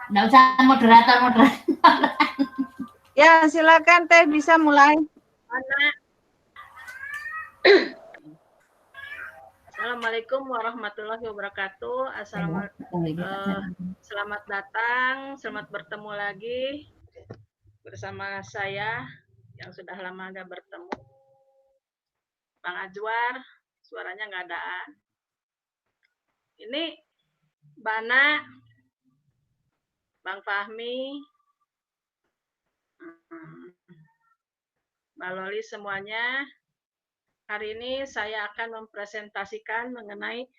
Nggak usah moderator. Ya, silakan Teh bisa mulai. Assalamualaikum warahmatullahi wabarakatuh. Selamat datang, selamat bertemu lagi bersama saya yang sudah lama nggak bertemu. Bang Ajwar, suaranya nggak adaan. Ini Bana, Bang Fahmi, Mbak Loli semuanya. Hari ini saya akan mempresentasikan mengenai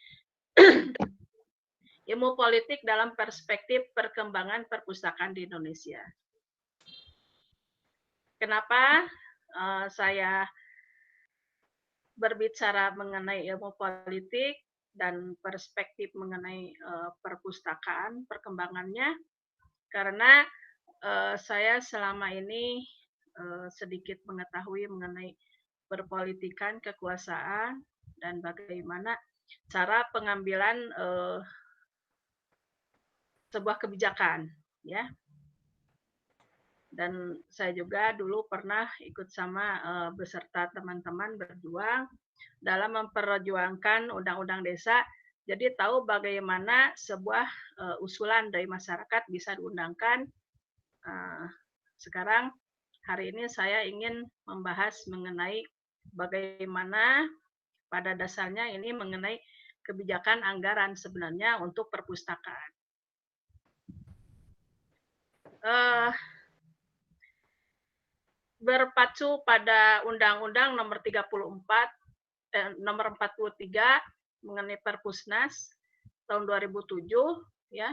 ilmu politik dalam perspektif perkembangan perpustakaan di Indonesia. Kenapa saya berbicara mengenai ilmu politik dan perspektif mengenai perpustakaan, perkembangannya? Karena saya selama ini sedikit mengetahui mengenai perpolitikan, kekuasaan, dan bagaimana cara pengambilan sebuah kebijakan, ya. Dan saya juga dulu pernah ikut sama beserta teman-teman berjuang dalam memperjuangkan undang-undang desa. Jadi tahu bagaimana sebuah usulan dari masyarakat bisa diundangkan. Sekarang hari ini saya ingin membahas mengenai bagaimana pada dasarnya ini mengenai kebijakan anggaran sebenarnya untuk perpustakaan. Berpacu pada Undang-Undang Nomor 43 mengenai Perpusnas tahun 2007, ya,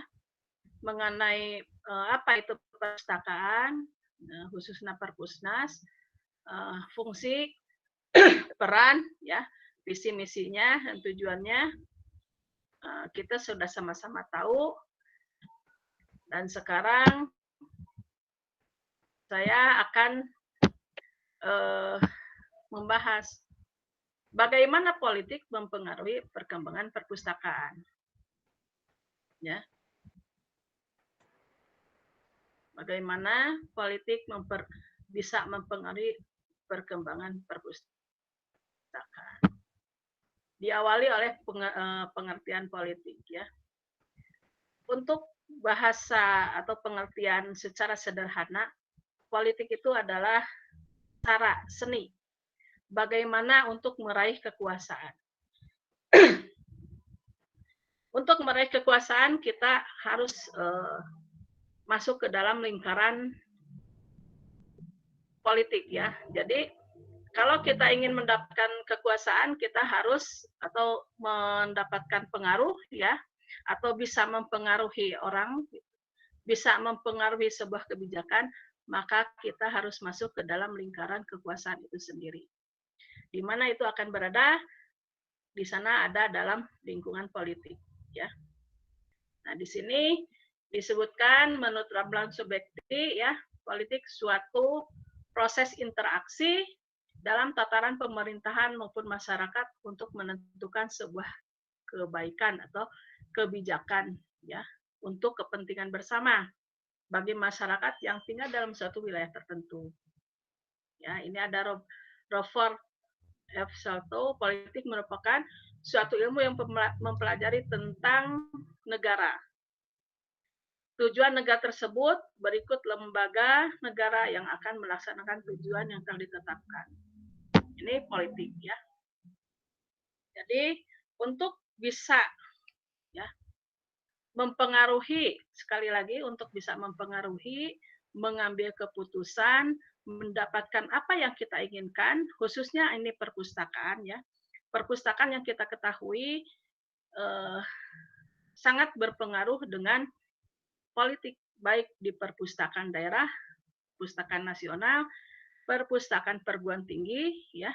mengenai apa itu perpustakaan, khususnya Perpusnas, fungsi, peran, ya, visi misinya dan tujuannya kita sudah sama-sama tahu. Dan sekarang saya akan membahas bagaimana politik mempengaruhi perkembangan perpustakaan. Ya. Bagaimana politik bisa mempengaruhi perkembangan perpustakaan. Diawali oleh pengertian politik, ya. Untuk bahasa atau pengertian secara sederhana, politik itu adalah cara seni bagaimana untuk meraih kekuasaan. Untuk meraih kekuasaan kita harus masuk ke dalam lingkaran politik, ya. Jadi kalau kita ingin mendapatkan kekuasaan, kita harus atau mendapatkan pengaruh, ya, atau bisa mempengaruhi orang, bisa mempengaruhi sebuah kebijakan, maka kita harus masuk ke dalam lingkaran kekuasaan itu sendiri. Di mana itu akan berada? Di sana ada dalam lingkungan politik, ya. Nah, di sini disebutkan menurut Ramlan Subekti, ya, politik suatu proses interaksi dalam tataran pemerintahan maupun masyarakat untuk menentukan sebuah kebaikan atau kebijakan, ya, untuk kepentingan bersama bagi masyarakat yang tinggal dalam suatu wilayah tertentu. Ya, ini ada Robert F. Sholto, politik merupakan suatu ilmu yang mempelajari tentang negara. Tujuan negara tersebut berikut lembaga negara yang akan melaksanakan tujuan yang telah ditetapkan. Ini politik, ya. Jadi untuk bisa, ya, mempengaruhi, sekali lagi untuk bisa mempengaruhi, mengambil keputusan, mendapatkan apa yang kita inginkan, khususnya ini perpustakaan, ya. Perpustakaan yang kita ketahui sangat berpengaruh dengan politik, baik di perpustakaan daerah, perpustakaan nasional, perpustakaan perguruan tinggi, ya.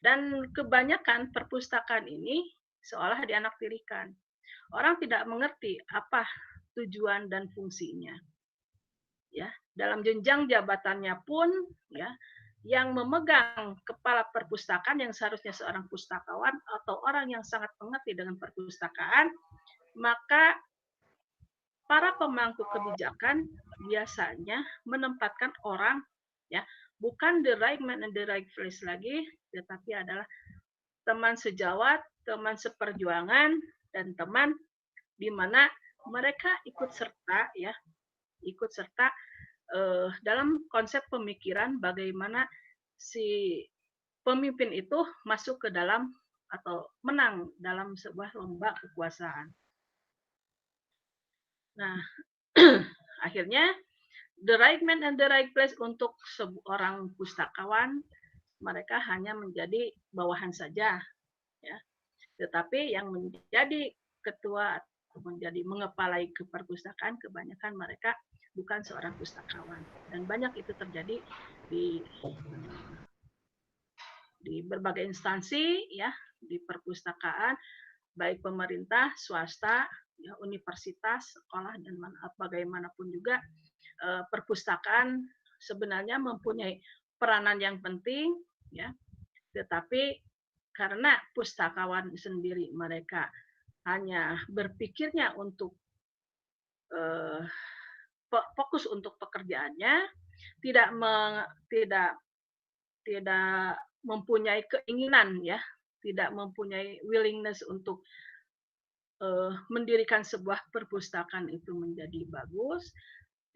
Dan kebanyakan perpustakaan ini seolah dianaktirikan. Orang tidak mengerti apa tujuan dan fungsinya. Ya, dalam jenjang jabatannya pun, ya, yang memegang kepala perpustakaan yang seharusnya seorang pustakawan atau orang yang sangat mengerti dengan perpustakaan, maka para pemangku kebijakan biasanya menempatkan orang, ya, bukan the right man and the right place lagi, tetapi adalah teman sejawat, teman seperjuangan, dan teman di mana mereka ikut serta, ya, ikut serta dalam konsep pemikiran bagaimana si pemimpin itu masuk ke dalam atau menang dalam sebuah lomba kekuasaan. Nah, akhirnya the right man and the right place untuk seorang pustakawan, mereka hanya menjadi bawahan saja, ya. Tetapi yang menjadi ketua atau menjadi mengepalai ke perpustakaan kebanyakan mereka bukan seorang pustakawan, dan banyak itu terjadi di berbagai instansi, ya, di perpustakaan baik pemerintah, swasta, ya, universitas, sekolah, dan bagaimanapun juga perpustakaan sebenarnya mempunyai peranan yang penting, ya, tetapi karena pustakawan sendiri mereka hanya berpikirnya untuk fokus untuk pekerjaannya, tidak mempunyai keinginan, ya, tidak mempunyai willingness untuk mendirikan sebuah perpustakaan itu menjadi bagus,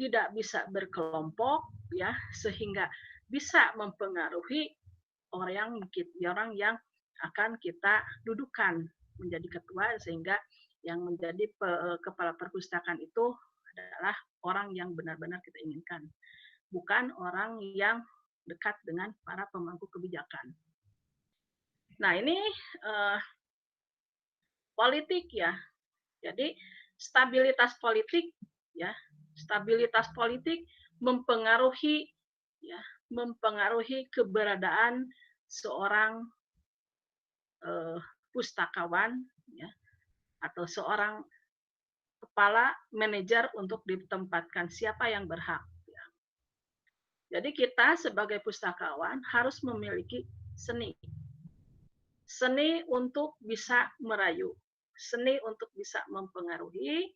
tidak bisa berkelompok, ya, sehingga bisa mempengaruhi orang yang akan kita dudukan menjadi ketua, sehingga yang menjadi kepala perpustakaan itu adalah orang yang benar-benar kita inginkan, bukan orang yang dekat dengan para pemangku kebijakan. Nah, ini politik, ya. Jadi stabilitas politik, ya, stabilitas politik mempengaruhi, ya, mempengaruhi keberadaan seorang pustakawan, ya, atau seorang kepala manajer untuk ditempatkan siapa yang berhak. Ya. Jadi kita sebagai pustakawan harus memiliki seni. Seni untuk bisa merayu, seni untuk bisa mempengaruhi,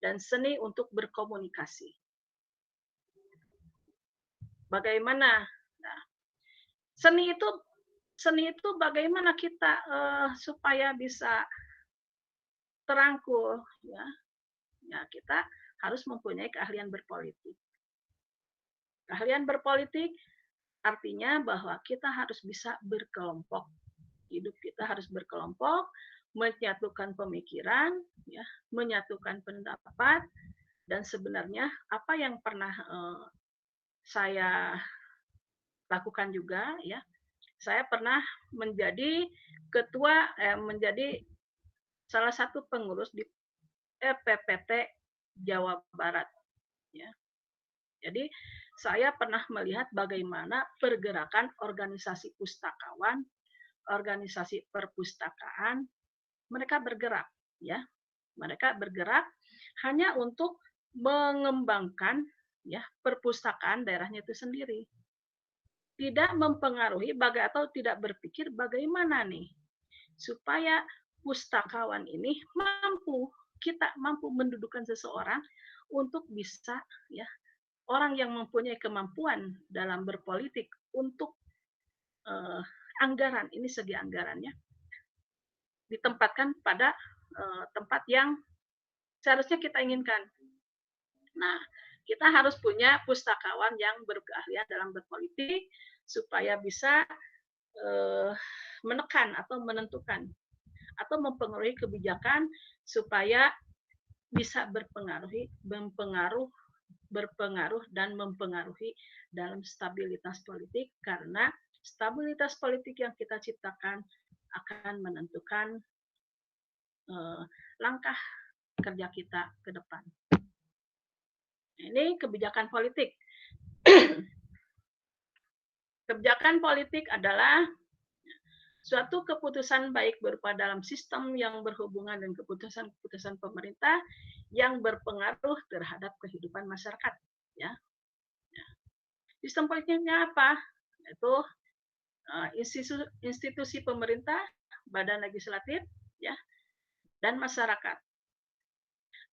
dan seni untuk berkomunikasi. Bagaimana? Nah, seni itu bagaimana kita supaya bisa terangkul, ya. Ya, kita harus mempunyai keahlian berpolitik. Keahlian berpolitik artinya bahwa kita harus bisa berkelompok. Hidup kita harus berkelompok, menyatukan pemikiran, ya, menyatukan pendapat, dan sebenarnya apa yang pernah saya lakukan juga, ya, saya pernah menjadi ketua, menjadi salah satu pengurus di PPT Jawa Barat, ya. Jadi saya pernah melihat bagaimana pergerakan organisasi pustakawan, organisasi perpustakaan, mereka bergerak, ya, mereka bergerak hanya untuk mengembangkan, ya, perpustakaan daerahnya itu sendiri, tidak mempengaruhi atau tidak berpikir bagaimana nih supaya pustakawan ini kita mampu mendudukan seseorang untuk bisa, ya, orang yang mempunyai kemampuan dalam berpolitik untuk anggaran, ini segi anggarannya ditempatkan pada tempat yang seharusnya kita inginkan. Nah, kita harus punya pustakawan yang berkeahlian dalam berpolitik supaya bisa menekan atau menentukan atau mempengaruhi kebijakan supaya bisa berpengaruh dan mempengaruhi dalam stabilitas politik, karena stabilitas politik yang kita ciptakan akan menentukan langkah kerja kita ke depan. Ini kebijakan politik. Kebijakan politik adalah suatu keputusan baik berupa dalam sistem yang berhubungan dengan keputusan-keputusan pemerintah yang berpengaruh terhadap kehidupan masyarakat, ya. Sistem politiknya apa? Itu institusi pemerintah, badan legislatif, ya, dan masyarakat.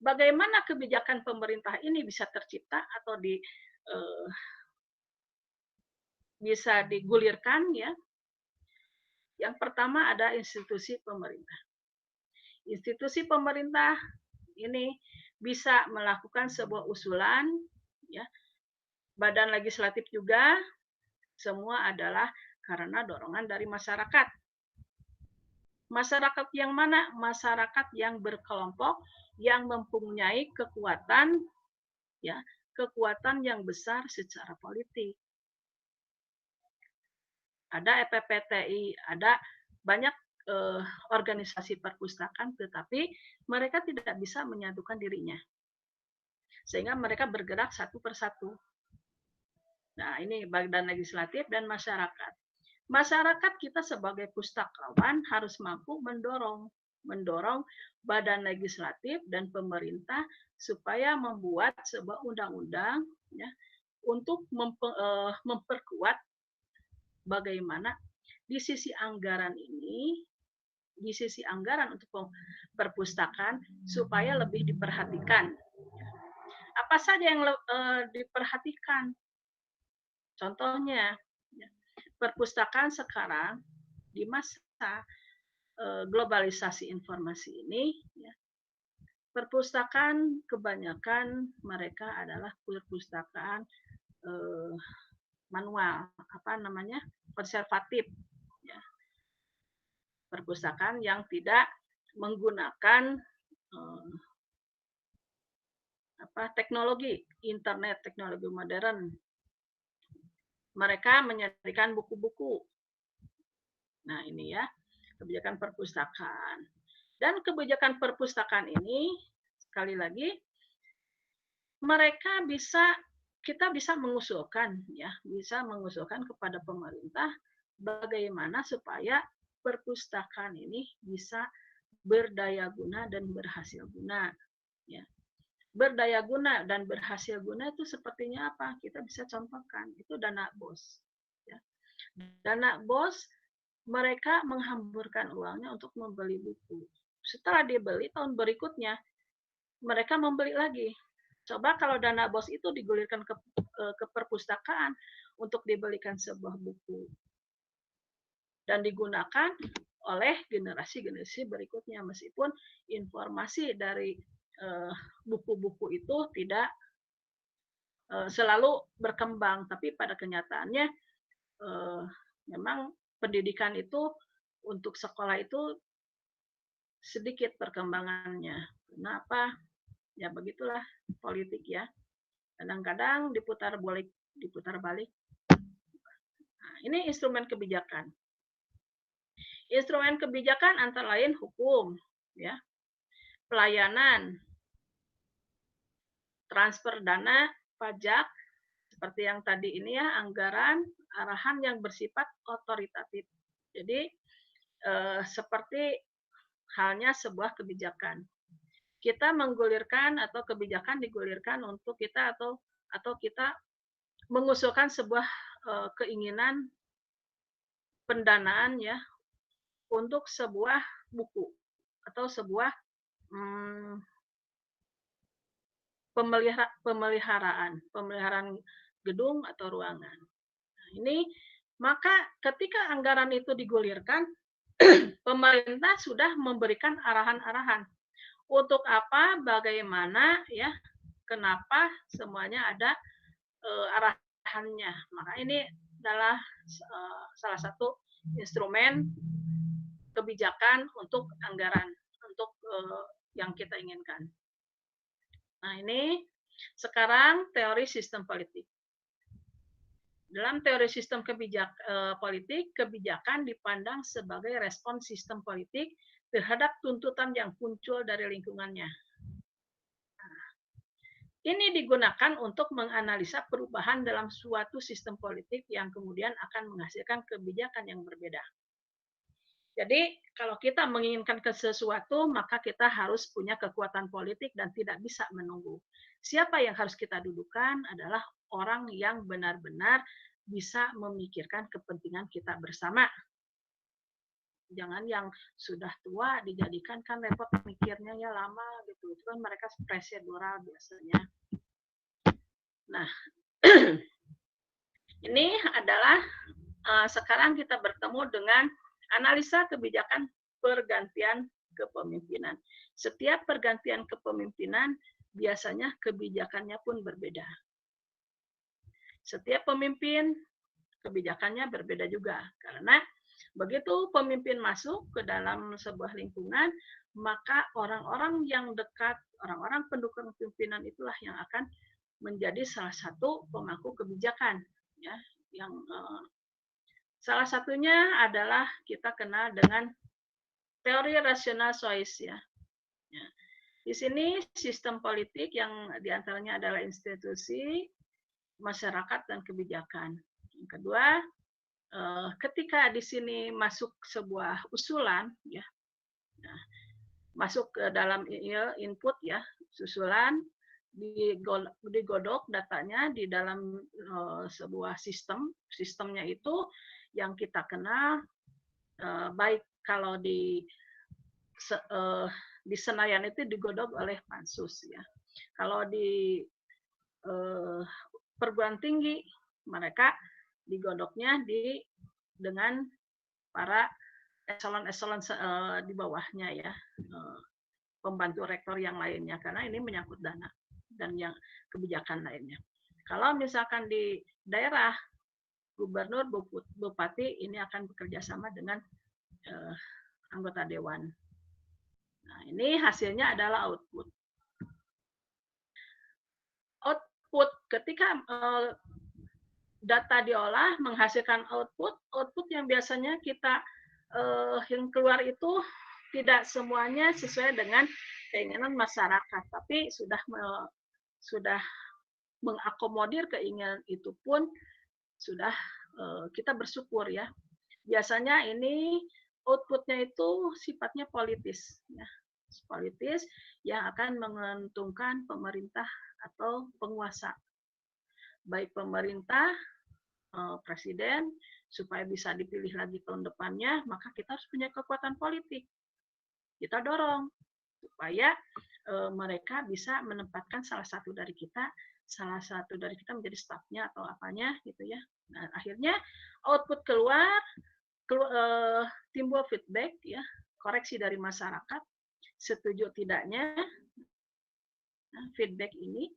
bagaimana kebijakan pemerintah ini bisa tercipta atau bisa digulirkan ya. Yang pertama ada institusi pemerintah. Institusi pemerintah ini bisa melakukan sebuah usulan ya. Badan legislatif juga, semua adalah karena dorongan dari masyarakat. Masyarakat yang mana? Masyarakat yang berkelompok, yang mempunyai kekuatan ya, kekuatan yang besar secara politik. Ada EPPTI, ada banyak organisasi perpustakaan, tetapi mereka tidak bisa menyatukan dirinya. Sehingga mereka bergerak satu persatu. Nah, ini badan legislatif dan masyarakat. Masyarakat kita sebagai pustakawan harus mampu mendorong badan legislatif dan pemerintah supaya membuat sebuah undang-undang ya, untuk memperkuat bagaimana di sisi anggaran ini, di sisi anggaran untuk perpustakaan supaya lebih diperhatikan. Apa saja yang diperhatikan? Contohnya, perpustakaan sekarang di masa globalisasi informasi ini, ya, perpustakaan kebanyakan mereka adalah perpustakaan manual, konservatif, ya. Perpustakaan yang tidak menggunakan teknologi internet, teknologi modern. Mereka menyediakan buku-buku. Nah, ini ya, kebijakan perpustakaan. Dan kebijakan perpustakaan ini, sekali lagi, kita bisa mengusulkan, ya, bisa mengusulkan kepada pemerintah bagaimana supaya perpustakaan ini bisa berdaya guna dan berhasil guna. Ya. Berdaya guna dan berhasil guna itu sepertinya apa? Kita bisa contohkan, itu dana BOS. Ya. Dana BOS, mereka menghamburkan uangnya untuk membeli buku. Setelah dibeli, tahun berikutnya, mereka membeli lagi. Coba kalau dana BOS itu digulirkan ke perpustakaan untuk dibelikan sebuah buku. Dan digunakan oleh generasi-generasi berikutnya, meskipun informasi dari buku-buku itu tidak selalu berkembang, tapi pada kenyataannya memang pendidikan itu untuk sekolah itu sedikit perkembangannya. Kenapa? Ya begitulah politik ya. Kadang-kadang diputar balik. Nah, ini instrumen kebijakan. Instrumen kebijakan antara lain hukum, ya, pelayanan, transfer dana, pajak, seperti yang tadi ini ya, anggaran, arahan yang bersifat otoritatif. Jadi seperti halnya sebuah kebijakan. Kita menggulirkan atau kebijakan digulirkan untuk kita atau kita mengusulkan sebuah keinginan pendanaan ya untuk sebuah buku atau sebuah pemeliharaan gedung atau ruangan. Nah, ini maka ketika anggaran itu digulirkan, pemerintah sudah memberikan arahan-arahan untuk apa, bagaimana, ya, kenapa semuanya ada arahannya. Maka ini adalah salah satu instrumen kebijakan untuk anggaran untuk yang kita inginkan. Nah, ini sekarang teori sistem politik. Dalam teori sistem politik, kebijakan dipandang sebagai respon sistem politik terhadap tuntutan yang muncul dari lingkungannya. Nah, ini digunakan untuk menganalisa perubahan dalam suatu sistem politik yang kemudian akan menghasilkan kebijakan yang berbeda. Jadi, kalau kita menginginkan sesuatu, maka kita harus punya kekuatan politik dan tidak bisa menunggu. Siapa yang harus kita dudukan adalah orang yang benar-benar bisa memikirkan kepentingan kita bersama. Jangan yang sudah tua dijadikan, kan repot mikirnya ya lama gitu. Itu kan mereka prosedural biasanya. Nah, ini adalah sekarang kita bertemu dengan analisa kebijakan pergantian kepemimpinan. Setiap pergantian kepemimpinan biasanya kebijakannya pun berbeda. Setiap pemimpin kebijakannya berbeda juga, karena begitu pemimpin masuk ke dalam sebuah lingkungan, maka orang-orang yang dekat, orang-orang pendukung pimpinan itulah yang akan menjadi salah satu pemangku kebijakan, ya. Yang salah satunya adalah kita kenal dengan teori rasional choice, ya. Di sini sistem politik yang diantaranya adalah institusi, masyarakat, dan kebijakan. Yang kedua, ketika di sini masuk sebuah usulan, ya, masuk ke dalam input, ya, susulan, digodok datanya di dalam sebuah sistemnya itu yang kita kenal, baik kalau di Senayan itu digodok oleh pansus, ya. Kalau di perguruan tinggi mereka digodoknya dengan para eselon-eselon di bawahnya, ya, pembantu rektor yang lainnya, karena ini menyangkut dana dan yang kebijakan lainnya. Kalau misalkan di daerah, gubernur, bupati ini akan bekerja sama dengan anggota dewan. Nah, ini hasilnya adalah output. Output ketika data diolah menghasilkan output yang biasanya kita yang keluar itu tidak semuanya sesuai dengan keinginan masyarakat, tapi sudah mengakomodir keinginan itu pun sudah kita bersyukur, ya. Biasanya ini outputnya itu sifatnya politis, ya. Politis yang akan menguntungkan pemerintah atau penguasa, baik pemerintah, presiden, supaya bisa dipilih lagi tahun depannya, maka kita harus punya kekuatan politik. Kita dorong supaya mereka bisa menempatkan salah satu dari kita menjadi stafnya atau apanya, gitu, ya. Nah, akhirnya output keluar, timbul feedback, ya, koreksi dari masyarakat, setuju tidaknya. Nah, feedback ini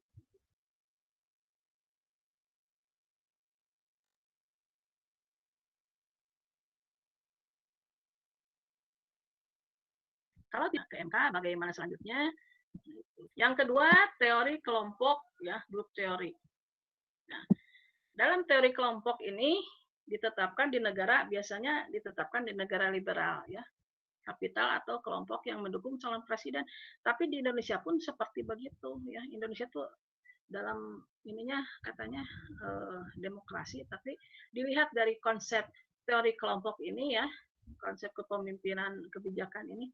kalau tidak ke MK, bagaimana selanjutnya? Yang kedua, teori kelompok, ya, group teori. Nah, dalam teori kelompok ini ditetapkan di negara, biasanya ditetapkan di negara liberal, ya, kapital atau kelompok yang mendukung calon presiden. Tapi di Indonesia pun seperti begitu, ya. Indonesia tuh dalam ininya katanya demokrasi, tapi dilihat dari konsep teori kelompok ini, ya, konsep kepemimpinan kebijakan ini.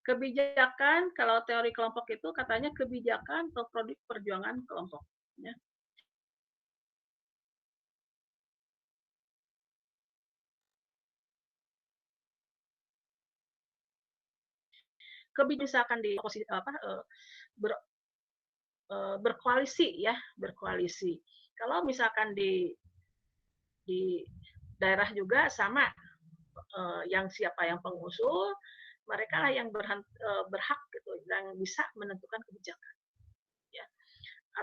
Kebijakan, kalau teori kelompok itu katanya kebijakan atau produk perjuangan kelompok, ya. Kebijakan di posisi berkoalisi, ya, berkoalisi. Kalau misalkan di daerah juga sama, yang siapa yang pengusul, mereka lah yang berhak gitu, yang bisa menentukan kebijakan, ya.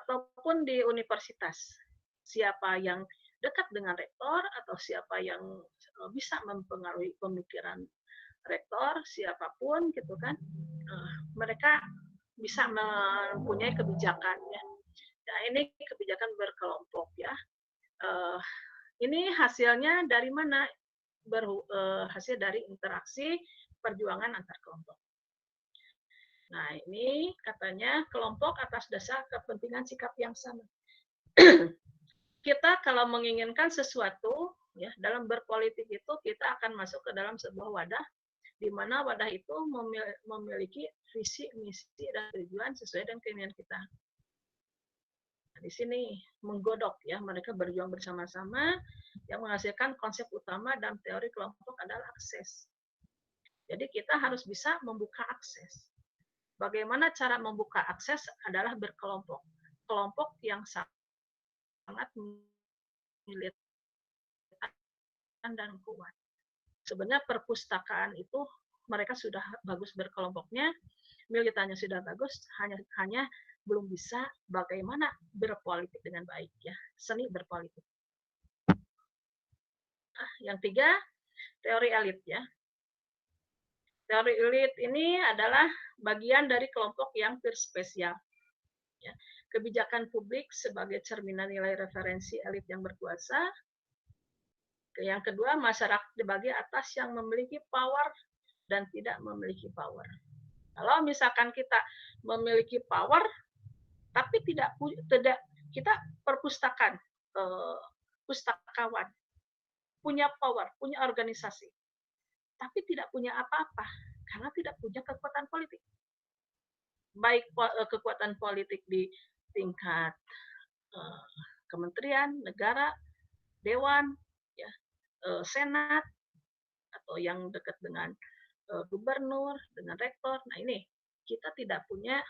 Ataupun di universitas, siapa yang dekat dengan rektor atau siapa yang bisa mempengaruhi pemikiran rektor, siapapun, gitu kan, mereka bisa mempunyai kebijakan, ya. Nah, ini kebijakan berkelompok, ya. Ini hasilnya dari mana? Hasil dari interaksi perjuangan antar kelompok. Nah, ini katanya kelompok atas dasar kepentingan sikap yang sama. Kita kalau menginginkan sesuatu, ya, dalam berpolitik itu kita akan masuk ke dalam sebuah wadah, di mana wadah itu memiliki visi, misi, dan tujuan sesuai dengan keinginan kita. Nah, di sini menggodok, ya, mereka berjuang bersama-sama, yang menghasilkan konsep utama dalam teori kelompok adalah akses. Jadi kita harus bisa membuka akses. Bagaimana cara membuka akses adalah berkelompok. Kelompok yang sangat militan dan kuat. Sebenarnya perpustakaan itu mereka sudah bagus berkelompoknya, militannya sudah bagus, hanya belum bisa bagaimana berpolitik dengan baik ya, seni berpolitik. Yang tiga, teori elit ya. Teori elit ini adalah bagian dari kelompok yang berspesial. Ya. Kebijakan publik sebagai cerminan nilai referensi elit yang berkuasa. Yang kedua, masyarakat dibagi atas yang memiliki power dan tidak memiliki power. Kalau misalkan kita memiliki power, tapi tidak kita perpustakaan, pustakawan, punya power, punya organisasi, tapi tidak punya apa-apa karena tidak punya kekuatan politik. Baik kekuatan politik di tingkat kementerian, negara, dewan, ya, senat, atau yang dekat dengan gubernur, dengan rektor. Nah ini kita tidak punya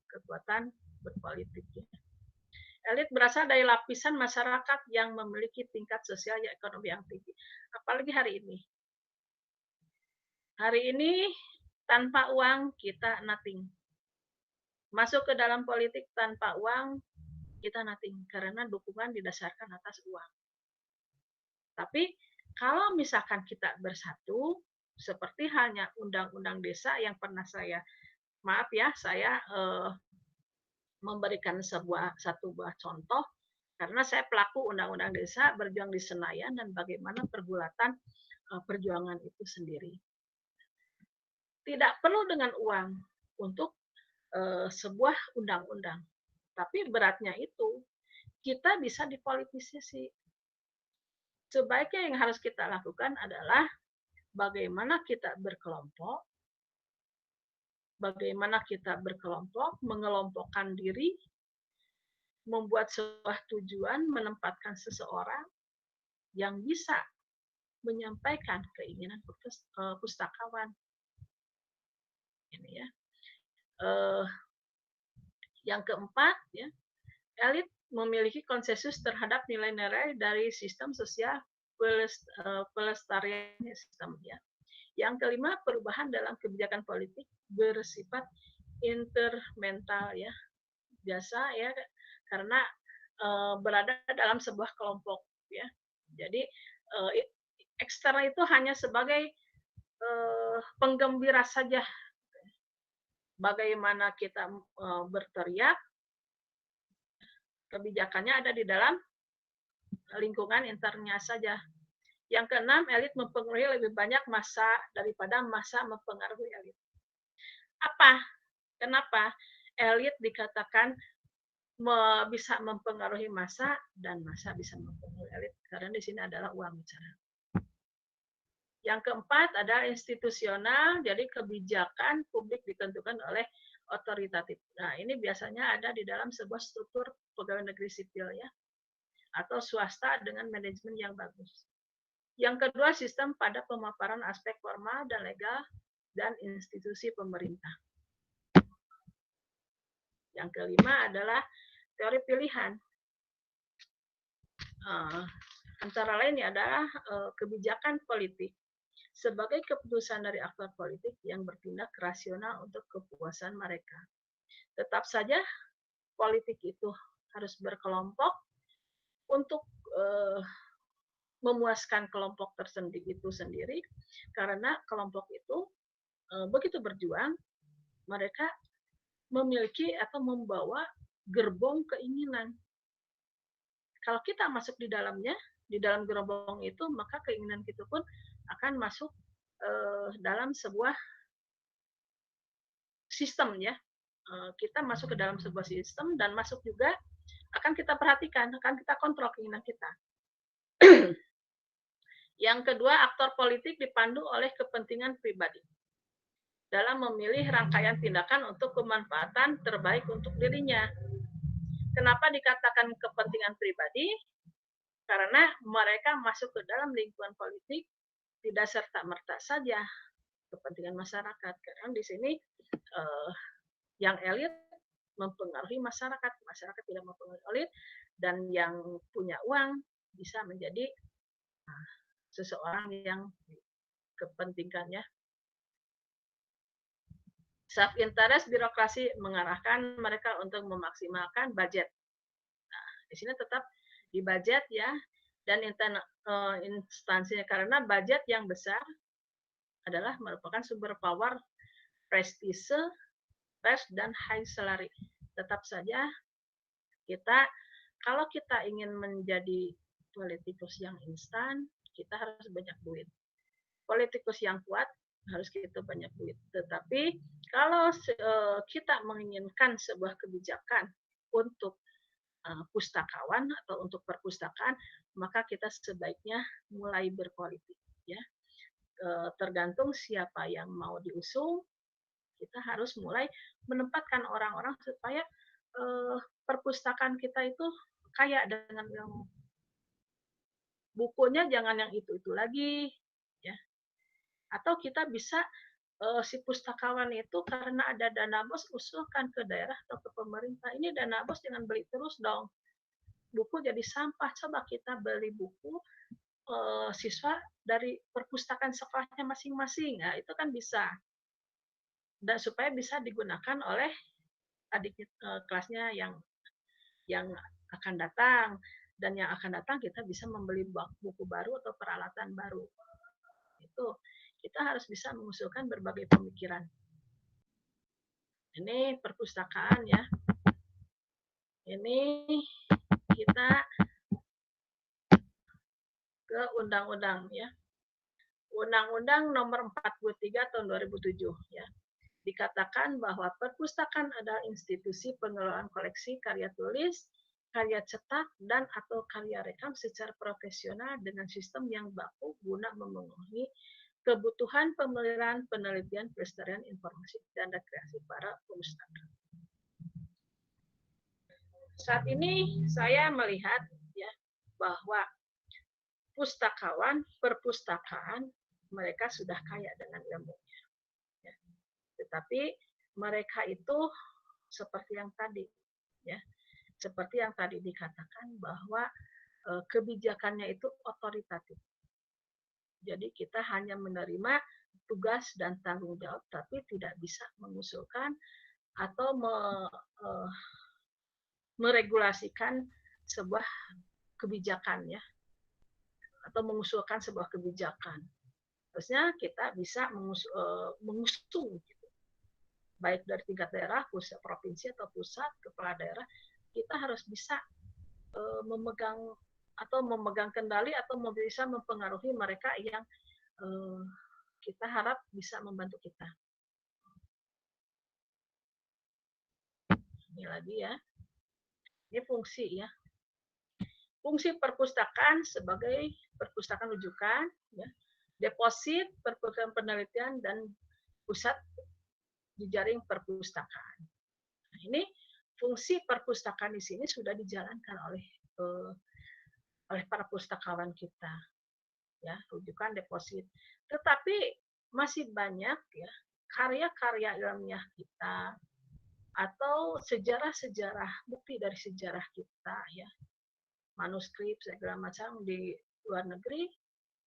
kekuatan berpolitik. Ya. Elit berasal dari lapisan masyarakat yang memiliki tingkat sosial dan ekonomi yang tinggi. Apalagi hari ini. Hari ini tanpa uang kita nothing. Masuk ke dalam politik tanpa uang kita nothing. Karena dukungan didasarkan atas uang. Tapi kalau misalkan kita bersatu, seperti halnya undang-undang desa yang pernah saya memberikan satu buah contoh, karena saya pelaku undang-undang desa, berjuang di Senayan, dan bagaimana pergulatan perjuangan itu sendiri. Tidak perlu dengan uang untuk sebuah undang-undang, tapi beratnya itu kita bisa dipolitisasi. Sebaiknya yang harus kita lakukan adalah bagaimana kita berkelompok, mengelompokkan diri, membuat sebuah tujuan, menempatkan seseorang yang bisa menyampaikan keinginan pustakawan. Ini ya. Yang keempat, ya, elit memiliki konsensus terhadap nilai-nilai dari sistem sosial pelestarian sistem. Ya. Yang kelima, perubahan dalam kebijakan politik bersifat intermental, ya, biasa ya, karena berada dalam sebuah kelompok, ya. Jadi eksternal itu hanya sebagai penggembira saja. Bagaimana kita berteriak, kebijakannya ada di dalam lingkungan internya saja. Yang keenam, elit mempengaruhi lebih banyak massa daripada massa mempengaruhi elit. Apa? Kenapa elit dikatakan bisa mempengaruhi massa dan massa bisa mempengaruhi elit? Karena di sini adalah uang bicara. Yang keempat adalah institusional, jadi kebijakan publik ditentukan oleh otoritatif. Nah, ini biasanya ada di dalam sebuah struktur pegawai negeri sipil, ya, atau swasta dengan manajemen yang bagus. Yang kedua, sistem pada pemaparan aspek formal dan legal dan institusi pemerintah. Yang kelima adalah teori pilihan. Antara lain adalah kebijakan politik sebagai keputusan dari aktor politik yang bertindak rasional untuk kepuasan mereka. Tetap saja politik itu harus berkelompok untuk memuaskan kelompok itu sendiri, karena kelompok itu begitu berjuang, mereka memiliki atau membawa gerbong keinginan. Kalau kita masuk di dalamnya, di dalam gerbong itu, maka keinginan kita pun akan masuk dalam sebuah sistem, ya. Kita masuk ke dalam sebuah sistem dan masuk juga akan kita perhatikan, akan kita kontrol keinginan kita. Yang kedua, aktor politik dipandu oleh kepentingan pribadi dalam memilih rangkaian tindakan untuk kemanfaatan terbaik untuk dirinya. Kenapa dikatakan kepentingan pribadi? Karena mereka masuk ke dalam lingkungan politik tidak serta-merta saja kepentingan masyarakat. Karena di sini yang elit mempengaruhi masyarakat, masyarakat tidak mempengaruhi elit, dan yang punya uang bisa menjadi seseorang yang kepentingannya. Self interest birokrasi mengarahkan mereka untuk memaksimalkan budget. Nah, di sini tetap di budget ya, dan instansinya, karena budget yang besar adalah merupakan sumber power, prestise, pers, dan high salary. Tetap saja kalau kita ingin menjadi politikus yang instan, kita harus banyak duit. Politikus yang kuat harus kita banyak duit. Tetapi kalau kita menginginkan sebuah kebijakan untuk pustakawan atau untuk perpustakaan, maka kita sebaiknya mulai berpolitik, ya. Tergantung siapa yang mau diusung, kita harus mulai menempatkan orang-orang supaya perpustakaan kita itu kaya dengan yang bukunya jangan yang itu lagi, ya. Atau kita bisa si pustakawan itu karena ada dana bos, usulkan ke daerah atau ke pemerintah, ini dana bos jangan beli terus dong, buku jadi sampah, coba kita beli buku siswa dari perpustakaan sekolahnya masing-masing. Nah, itu kan bisa, dan supaya bisa digunakan oleh adik kelasnya yang akan datang, dan yang akan datang kita bisa membeli buku baru atau peralatan baru. Itu kita harus bisa mengusulkan berbagai pemikiran. Ini perpustakaan ya. Ini kita ke undang-undang ya. Undang-Undang Nomor 43 tahun 2007 ya. Dikatakan bahwa perpustakaan adalah institusi pengelolaan koleksi karya tulis, karya cetak, dan atau karya rekam secara profesional dengan sistem yang baku guna memenuhi kebutuhan pemeliharaan, penelitian, pelestarian informasi, dan rekreasi para pustaka. Saat ini saya melihat ya bahwa pustakawan, perpustakaan, mereka sudah kaya dengan ilmunya. Ya. Tetapi mereka itu seperti yang tadi, ya, seperti yang tadi dikatakan bahwa kebijakannya itu otoritatif. Jadi kita hanya menerima tugas dan tanggung jawab, tapi tidak bisa mengusulkan atau meregulasikan sebuah kebijakan ya, atau mengusulkan sebuah kebijakan. Harusnya kita bisa mengusung, gitu. Baik dari tingkat daerah, pusat, provinsi atau pusat, kepala daerah, kita harus bisa memegang kendali atau bisa mempengaruhi mereka yang kita harap bisa membantu kita. Ini lagi ya. Ini fungsi ya. Fungsi perpustakaan sebagai perpustakaan rujukan, ya, deposit, perpustakaan penelitian, dan pusat jejaring perpustakaan. Nah, ini fungsi perpustakaan di sini sudah dijalankan oleh para pustakawan kita, ya, rujukan, deposit. Tetapi masih banyak ya karya-karya ilmiah kita atau sejarah-sejarah, bukti dari sejarah kita ya, manuskrip segala macam di luar negeri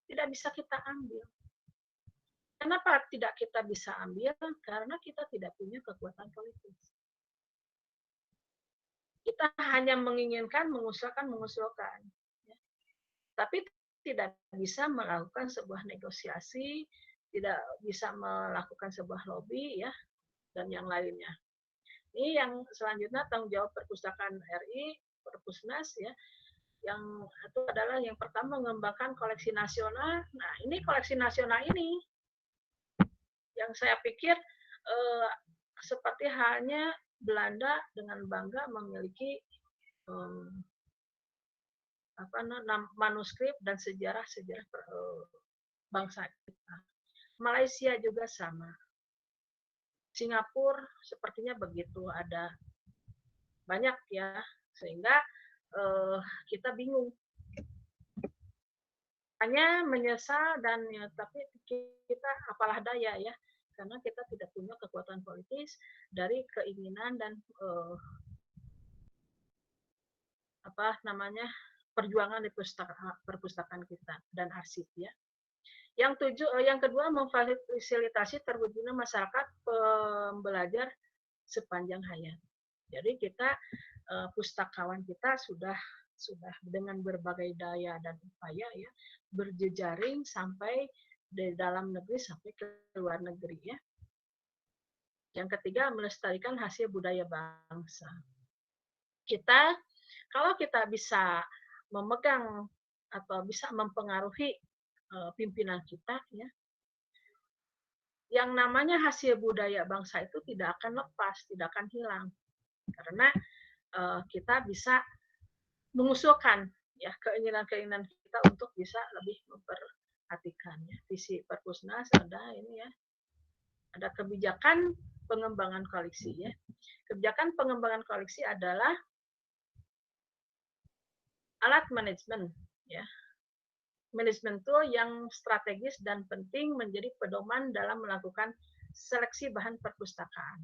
tidak bisa kita ambil. Kenapa tidak kita bisa ambil? Karena kita tidak punya kekuatan politis. Kita hanya menginginkan, mengusulkan, ya. Tapi tidak bisa melakukan sebuah negosiasi, tidak bisa melakukan sebuah lobby ya, dan yang lainnya. Ini yang selanjutnya tanggung jawab perpustakaan RI, Perpusnas ya. Yang itu adalah yang pertama mengembangkan koleksi nasional. Nah, ini koleksi nasional ini yang saya pikir seperti halnya Belanda dengan bangga memiliki manuskrip dan sejarah-sejarah bangsa kita. Malaysia juga sama. Singapura sepertinya begitu, ada banyak ya, sehingga kita bingung. hanya menyesal dan ya, tapi kita apalah daya ya, karena kita tidak punya kekuatan politis dari keinginan dan apa namanya perjuangan di perpustakaan kita dan arsip ya. Yang kedua memfasilitasi terwujudnya masyarakat pembelajar sepanjang hayat. Jadi kita pustakawan kita sudah dengan berbagai daya dan upaya ya berjejaring sampai dari dalam negeri sampai ke luar negeri ya. Yang ketiga melestarikan hasil budaya bangsa. Kalau kita bisa memegang atau bisa mempengaruhi pimpinan kita ya, yang namanya hasil budaya bangsa itu tidak akan lepas, tidak akan hilang, karena kita bisa mengusulkan ya keinginan-keinginan kita untuk bisa lebih memperhatikan ya. Visi Perpusnas ada ini ya, ada kebijakan pengembangan koleksi ya. Kebijakan pengembangan koleksi adalah alat manajemen ya. Manajemen tool yang strategis dan penting menjadi pedoman dalam melakukan seleksi bahan perpustakaan,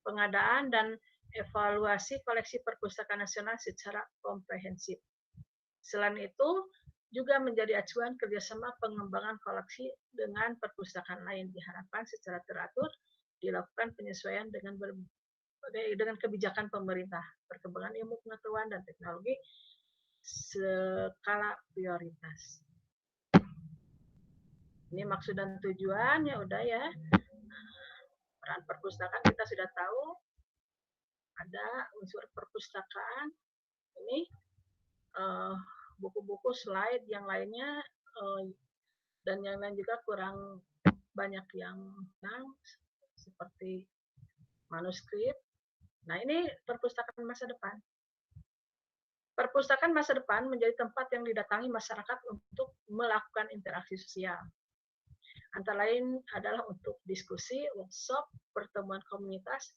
pengadaan dan evaluasi koleksi perpustakaan nasional secara komprehensif. Selain itu, juga menjadi acuan kerjasama pengembangan koleksi dengan perpustakaan lain. Diharapkan secara teratur dilakukan penyesuaian dengan kebijakan pemerintah, perkembangan ilmu pengetahuan dan teknologi skala prioritas. Ini maksud dan tujuan ya udah ya. Peran perpustakaan kita sudah tahu. Ada unsur perpustakaan. Ini buku-buku, slide yang lainnya dan yang lain juga kurang banyak yang seperti manuskrip. Nah, ini perpustakaan masa depan. Perpustakaan masa depan menjadi tempat yang didatangi masyarakat untuk melakukan interaksi sosial. Antara lain adalah untuk diskusi, workshop, pertemuan komunitas,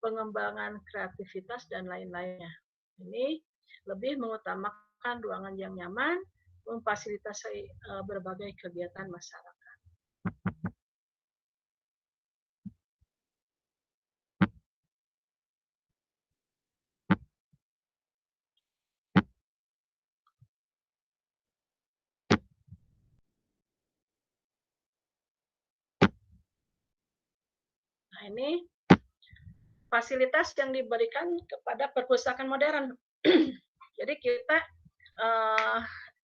pengembangan kreativitas, dan lain-lainnya. Ini lebih mengutamakan ruangan yang nyaman, memfasilitasi berbagai kegiatan masyarakat. Nah, ini fasilitas yang diberikan kepada perpustakaan modern. Jadi kita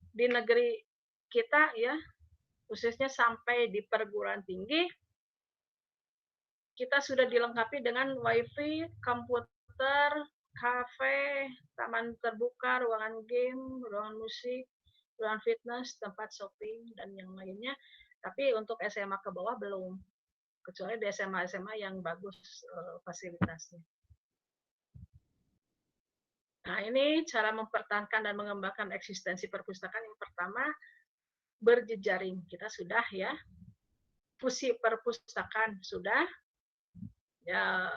di negeri kita ya, khususnya sampai di perguruan tinggi, kita sudah dilengkapi dengan wifi, komputer, kafe, taman terbuka, ruangan game, ruangan musik, ruangan fitness, tempat shopping, dan yang lainnya. Tapi untuk SMA ke bawah belum, kecuali di SMA-SMA yang bagus fasilitasnya. Nah, ini cara mempertahankan dan mengembangkan eksistensi perpustakaan. Yang pertama, berjejaring. Kita sudah ya. Fusi perpustakaan sudah. Ya,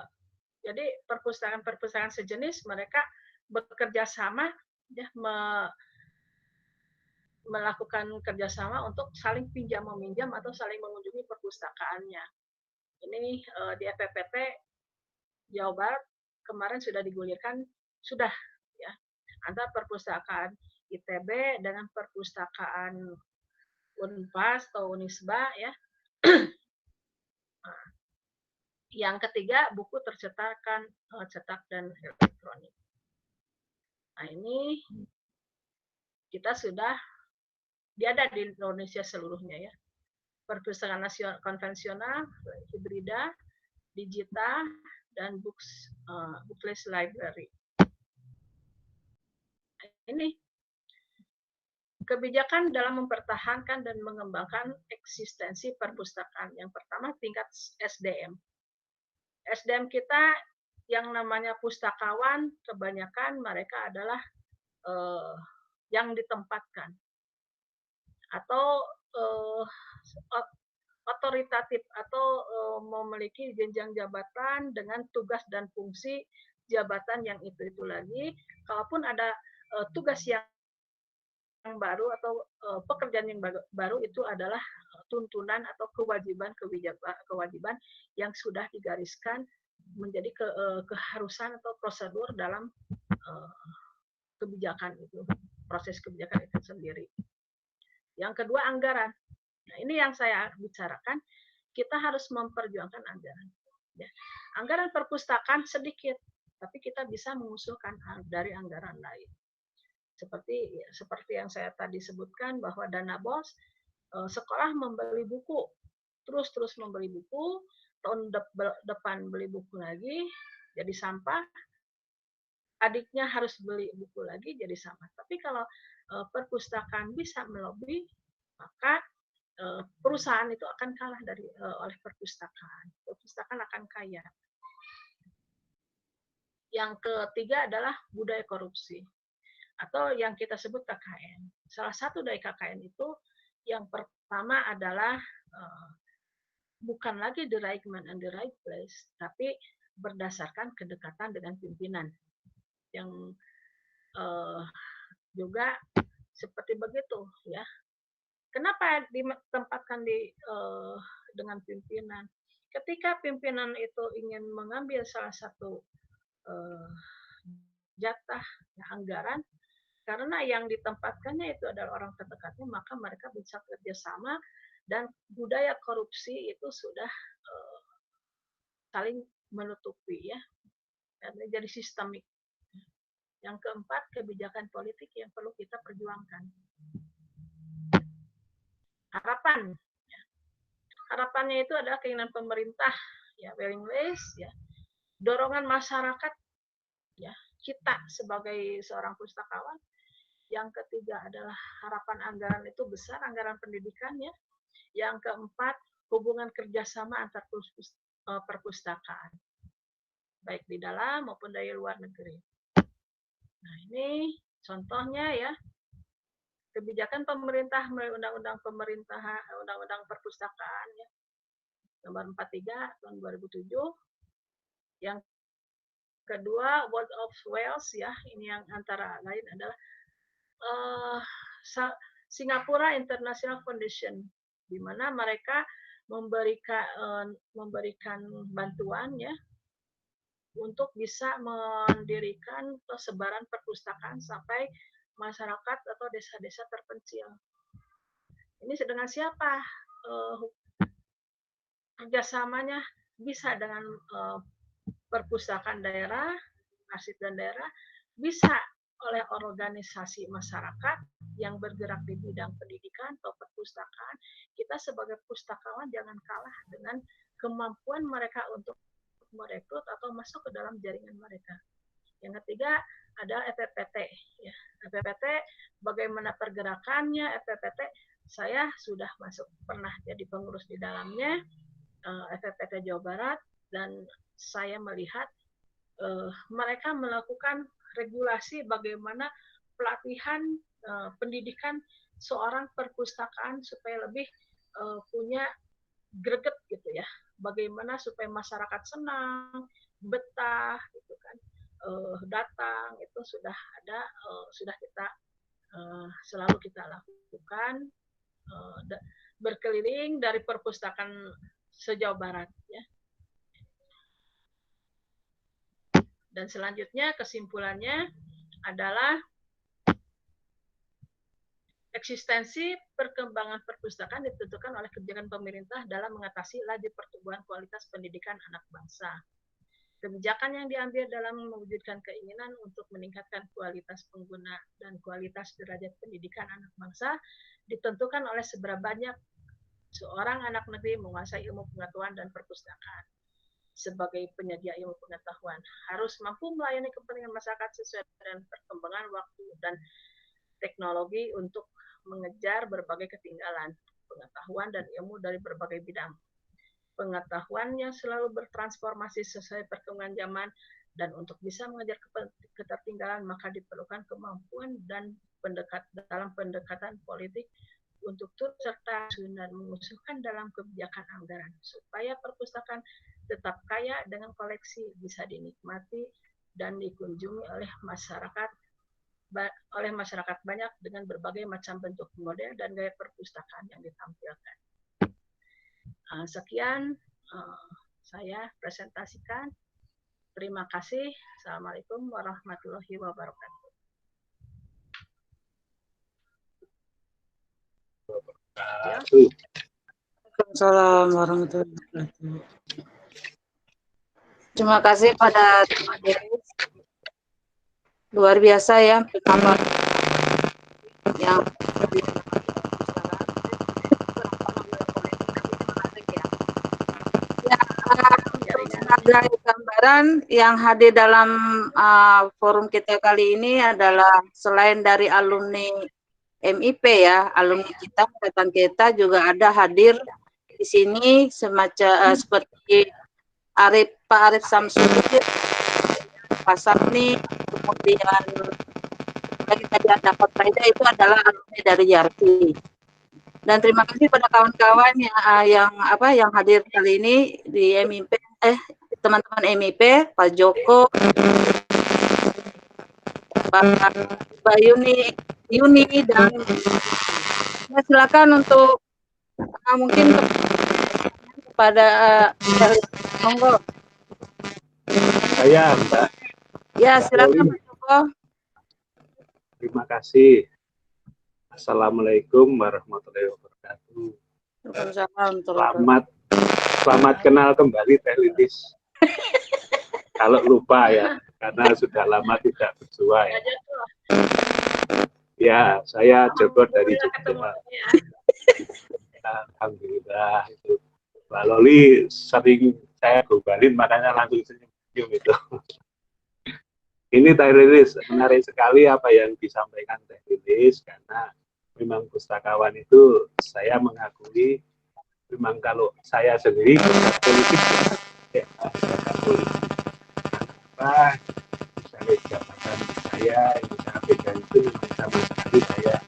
jadi perpustakaan sejenis mereka bekerja sama ya, melakukan kerjasama untuk saling pinjam meminjam atau saling mengunjungi perpustakaannya. Ini di FPPT Jawa Barat kemarin sudah digulirkan, sudah ya, antara perpustakaan ITB dengan perpustakaan Unpas atau Unisba ya. Yang ketiga, buku cetak dan elektronik. Nah, ini kita sudah ada di Indonesia seluruhnya ya. Perpustakaan nasional konvensional, hibrida, digital, dan bookless library. Ini kebijakan dalam mempertahankan dan mengembangkan eksistensi perpustakaan. Yang pertama, tingkat SDM. SDM kita yang namanya pustakawan, kebanyakan mereka adalah yang ditempatkan atau otoritatif atau memiliki jenjang jabatan dengan tugas dan fungsi jabatan yang itu lagi. Kalaupun ada tugas yang baru atau pekerjaan yang baru itu adalah tuntunan atau kewajiban yang sudah digariskan menjadi keharusan atau prosedur dalam kebijakan itu, proses kebijakan itu sendiri. Yang kedua, anggaran. Nah, ini yang saya bicarakan, kita harus memperjuangkan anggaran. Ya. Anggaran perpustakaan sedikit, tapi kita bisa mengusulkan dari anggaran lain. Seperti yang saya tadi sebutkan bahwa dana BOS, sekolah membeli buku, terus membeli buku, tahun depan beli buku lagi, jadi sampah, adiknya harus beli buku lagi, jadi sampah. Tapi kalau perpustakaan bisa melobi, maka perusahaan itu akan kalah oleh perpustakaan. Perpustakaan akan kaya. Yang ketiga adalah budaya korupsi atau yang kita sebut KKN. Salah satu dari KKN itu yang pertama adalah bukan lagi the right man and the right place, tapi berdasarkan kedekatan dengan pimpinan. Yang juga seperti begitu, ya. Kenapa ditempatkan dengan pimpinan? Ketika pimpinan itu ingin mengambil salah satu jatah anggaran, karena yang ditempatkannya itu adalah orang terdekatnya, maka mereka bisa kerjasama dan budaya korupsi itu sudah saling menutupi, ya, dan jadi sistemik. Yang keempat, kebijakan politik yang perlu kita perjuangkan. Harapannya itu adalah keinginan pemerintah, ya, willingness, ya, dorongan masyarakat, ya, kita sebagai seorang pustakawan. Yang ketiga adalah harapan anggaran itu besar, anggaran pendidikan, ya. Yang keempat, hubungan kerjasama antar perpustakaan, baik di dalam maupun dari luar negeri. Nah, ini contohnya, ya, kebijakan pemerintah melalui Undang-Undang Perpustakaan, ya, nomor 43 tahun 2007. Yang kedua, World of Wales, ya, ini yang antara lain adalah Singapura International Foundation, di mana mereka memberikan bantuan, ya, untuk bisa mendirikan sebaran perpustakaan sampai masyarakat atau desa-desa terpencil. Ini dengan siapa? Kerjasamanya bisa dengan perpustakaan daerah, arsip dan daerah, bisa oleh organisasi masyarakat yang bergerak di bidang pendidikan atau perpustakaan. Kita sebagai pustakawan jangan kalah dengan kemampuan mereka untuk merekrut atau masuk ke dalam jaringan mereka. Yang ketiga adalah FPPT. Ya, FPPT, bagaimana pergerakannya FPPT? Saya sudah pernah jadi pengurus di dalamnya, FPPT Jawa Barat, dan saya melihat mereka melakukan regulasi bagaimana pelatihan pendidikan seorang perpustakaan supaya lebih punya greget, gitu, ya. Bagaimana supaya masyarakat senang, betah, gitu kan, datang, itu sudah ada, sudah kita selalu kita lakukan, berkeliling dari perpustakaan se-Jawa Barat, ya. Dan selanjutnya kesimpulannya adalah eksistensi perkembangan perpustakaan ditentukan oleh kebijakan pemerintah dalam mengatasi laju pertumbuhan kualitas pendidikan anak bangsa. Kebijakan yang diambil dalam mewujudkan keinginan untuk meningkatkan kualitas pengguna dan kualitas derajat pendidikan anak bangsa ditentukan oleh seberapa banyak seorang anak negeri menguasai ilmu pengetahuan dan perpustakaan. Sebagai penyedia ilmu pengetahuan harus mampu melayani kepentingan masyarakat sesuai dengan perkembangan waktu dan teknologi untuk mengejar berbagai ketinggalan pengetahuan dan ilmu dari berbagai bidang. Pengetahuan yang selalu bertransformasi sesuai perkembangan zaman, dan untuk bisa mengejar ketertinggalan maka diperlukan kemampuan dan dalam pendekatan politik untuk turut serta dan mengusulkan dalam kebijakan anggaran supaya perpustakaan tetap kaya dengan koleksi bisa dinikmati dan dikunjungi oleh masyarakat oleh masyarakat banyak dengan berbagai macam bentuk model dan gaya perpustakaan yang ditampilkan. Sekian saya presentasikan. Terima kasih. Assalamualaikum warahmatullahi wabarakatuh. Waalaikumsalam warahmatullahi wabarakatuh. Terima kasih pada Teman Deris. Luar biasa ya penambahan yang sebagai gambaran yang hadir dalam forum kita kali ini adalah selain dari alumni MIP ya, alumni kita, angkatan kita juga ada hadir di sini semacam seperti Pak Arif Samsudin, Pak Sapni, kemudian lagi tadi ada Pak Faida, itu adalah alumni dari Yarti. Dan terima kasih pada kawan-kawan yang hadir kali ini di MIP, teman-teman MIP, Pak Joko, Pak Yuni dan silakan untuk mungkin kepada monggo. Saya Mbak. Ya, silakan Pak Joko. Terima kasih. Assalamualaikum warahmatullahi wabarakatuh. Selamat kenal kembali Teh Lilis. Kalau lupa ya, karena sudah lama tidak bersua ya. Ya, saya Joko dari Jogja. Alhamdulillah itu. Mbak Loli sering saya gombalin, makanya langsung senyum itu. Ini Teh Lilis, menarik sekali apa yang disampaikan Teh Lilis, karena memang pustakawan itu saya mengakui, memang kalau saya sendiri politik, apa, misalnya jabatan saya yang saya pegang itu memang sama sekali saya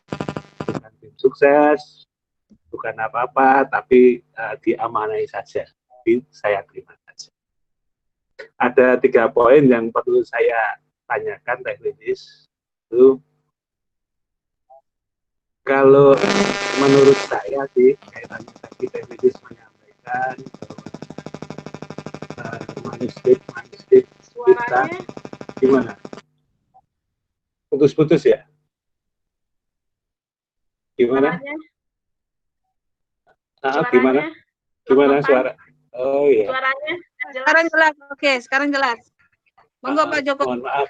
bukan tim sukses, bukan apa-apa, tapi diamanai saja, tapi saya terima saja. Ada 3 poin yang perlu saya tanyakan Teh Lilis. Itu kalau menurut saya sih, kaitannya tadi Teh Lilis menyampaikan manuskrip kita gimana? Putus-putus ya? Gimana? Gimana suara? Oh iya. Suaranya Sekarang jelas. Oke, sekarang jelas. Monggo Pak Joko. Mohon maaf.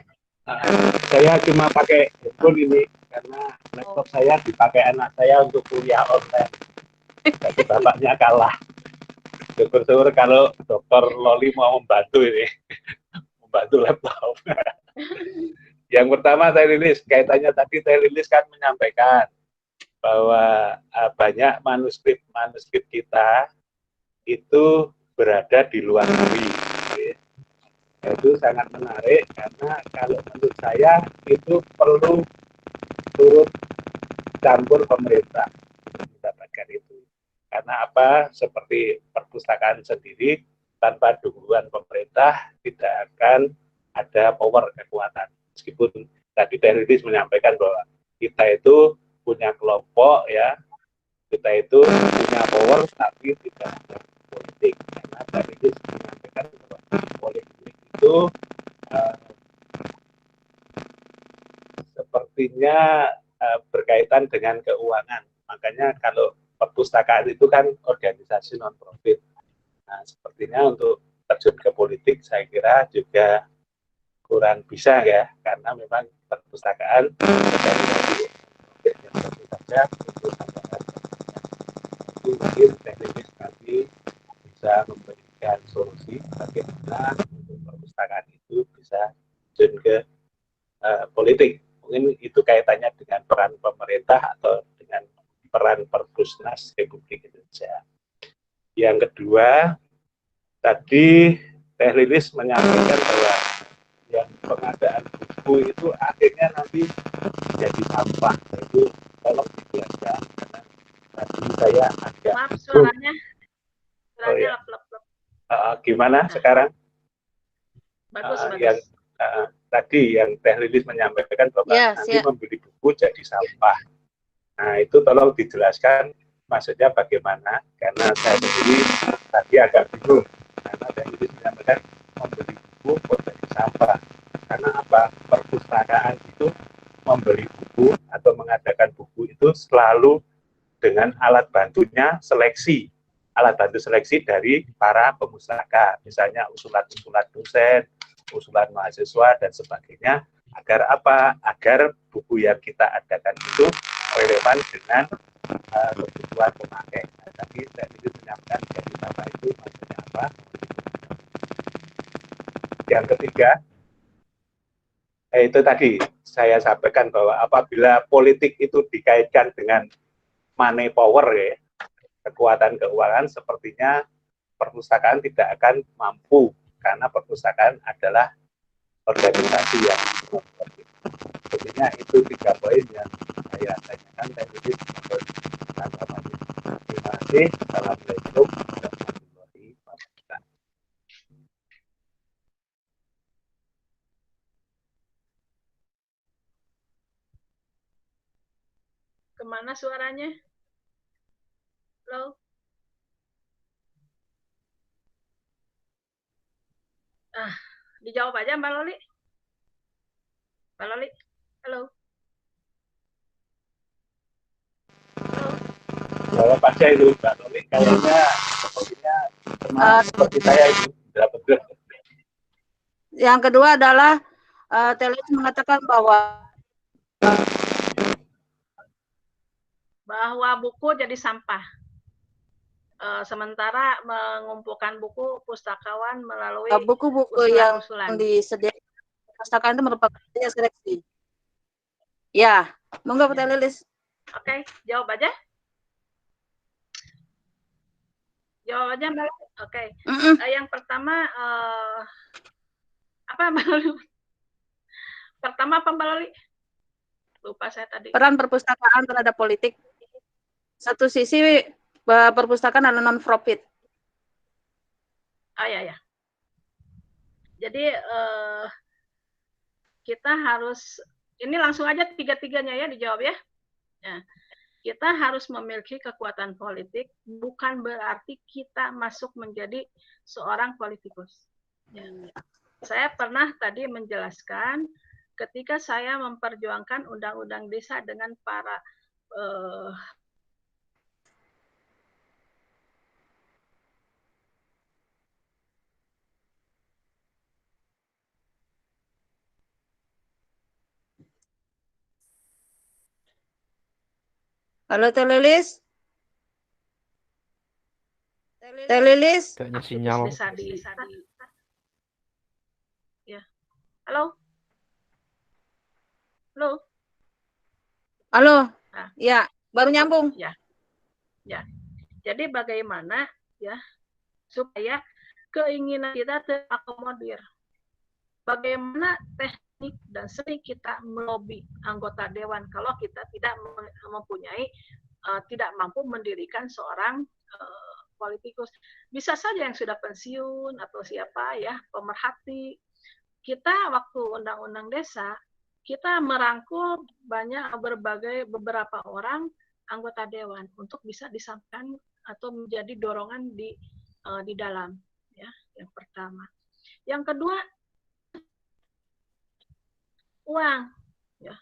Saya cuma pakai handphone ini karena laptop saya dipakai anak saya untuk kuliah online. Jadi bapaknya kalah. Syukur-syukur kalau Dokter Loli mau membantu ini, membantu laptop. Yang pertama Teh Lilis, kaitannya tadi Teh Lilis kan menyampaikan bahwa banyak manuskrip kita itu berada di luar negeri. Itu sangat menarik karena kalau menurut saya itu perlu turut campur pemerintah mendapatkan itu. Karena apa? Seperti perpustakaan sendiri tanpa dukungan pemerintah tidak akan ada power kekuatan. Meskipun tadi Teh Lilis menyampaikan bahwa kita itu punya kelompok ya, kita itu punya power tapi tidak ada politik. Karena Teh Lilis menyampaikan bahwa politik itu sepertinya berkaitan dengan keuangan. Makanya kalau perpustakaan itu kan organisasi non-profit. Nah, sepertinya untuk terjun ke politik saya kira juga kurang bisa ya, karena memang perpustakaan organisasi tentu saja itu mungkin teknis nanti bisa memberikan solusi bagaimana untuk perpustakaan itu bisa terjun ke politik. Mungkin itu kaitannya dengan peran pemerintah atau dengan peran Perpusnas Republik Indonesia. Yang kedua, tadi Teh Lilis menyampaikan bahwa yang pengadaan buku itu akhirnya nanti jadi sampah. Itu tolong dijelaskan karena tadi saya agak maaf suaranya gimana sekarang? Bagus. Yang tadi yang Teh Lilis menyampaikan bahwa Ya, nanti siap. membeli buku jadi sampah. Nah, itu tolong dijelaskan maksudnya bagaimana, karena saya sendiri tadi agak bingung, karena Teh Lilis menyampaikan membeli buku kok jadi sampah. Karena apa? Perpustakaan itu membeli buku atau mengadakan buku itu selalu dengan alat bantunya seleksi. Alat bantu seleksi dari para pemustaka, misalnya usulan-usulan dosen, usulan mahasiswa, dan sebagainya, agar apa? Agar buku yang kita adakan itu relevan dengan kebutuhan pemakai. Nah, tadi saya itu menyampaikan jadi apa itu maksudnya apa. Yang ketiga, itu tadi saya sampaikan bahwa apabila politik itu dikaitkan dengan money power, ya, kekuatan keuangan, sepertinya perpustakaan tidak akan mampu, karena perpustakaan adalah organisasi yang sebenarnya itu 3 poin yang saya tanyakan. Jadi terima kasih. Assalamualaikum warahmatullahi wabarakatuh. Kemana suaranya? Halo? Dijawab aja Mbak Loli. Mbak Loli, halo? Halo? Jawab aja itu Mbak Loli, kayaknya sepertinya seperti saya itu dapat. Yang kedua adalah Teh Lilis mengatakan bahwa buku jadi sampah. Sementara mengumpulkan buku pustakawan melalui buku-buku yang usulan-usulan. disediakan perpustakaan itu merupakan seleksi. Ya, monggo Teh Lilis. Oke, jawab aja. Jawab aja Mbak. Oke. Yang pertama apa Mbak Loli? Pertama apa Mbak Loli? Lupa saya tadi. Peran perpustakaan terhadap politik. Satu sisi perpustakaan adalah non-profit. Ya. Jadi kita harus, ini langsung aja tiga-tiganya ya dijawab ya. Ya. Kita harus memiliki kekuatan politik, bukan berarti kita masuk menjadi seorang politikus. Ya. Saya pernah tadi menjelaskan ketika saya memperjuangkan undang-undang desa dengan para Halo Teh Lilis. Teh Lilis. Kayaknya sinyal. Ya. Halo? Halo? Halo. Nah. Ya, baru nyambung. Ya. Jadi bagaimana ya supaya keinginan kita terakomodir. Bagaimana teknik dan seni kita melobi anggota dewan kalau kita tidak mempunyai tidak mampu mendirikan seorang politikus. Bisa saja yang sudah pensiun atau siapa ya, pemerhati. Kita waktu undang-undang desa, kita merangkul beberapa orang anggota dewan untuk bisa disampaikan atau menjadi dorongan di dalam ya, yang pertama. Yang kedua, uang ya.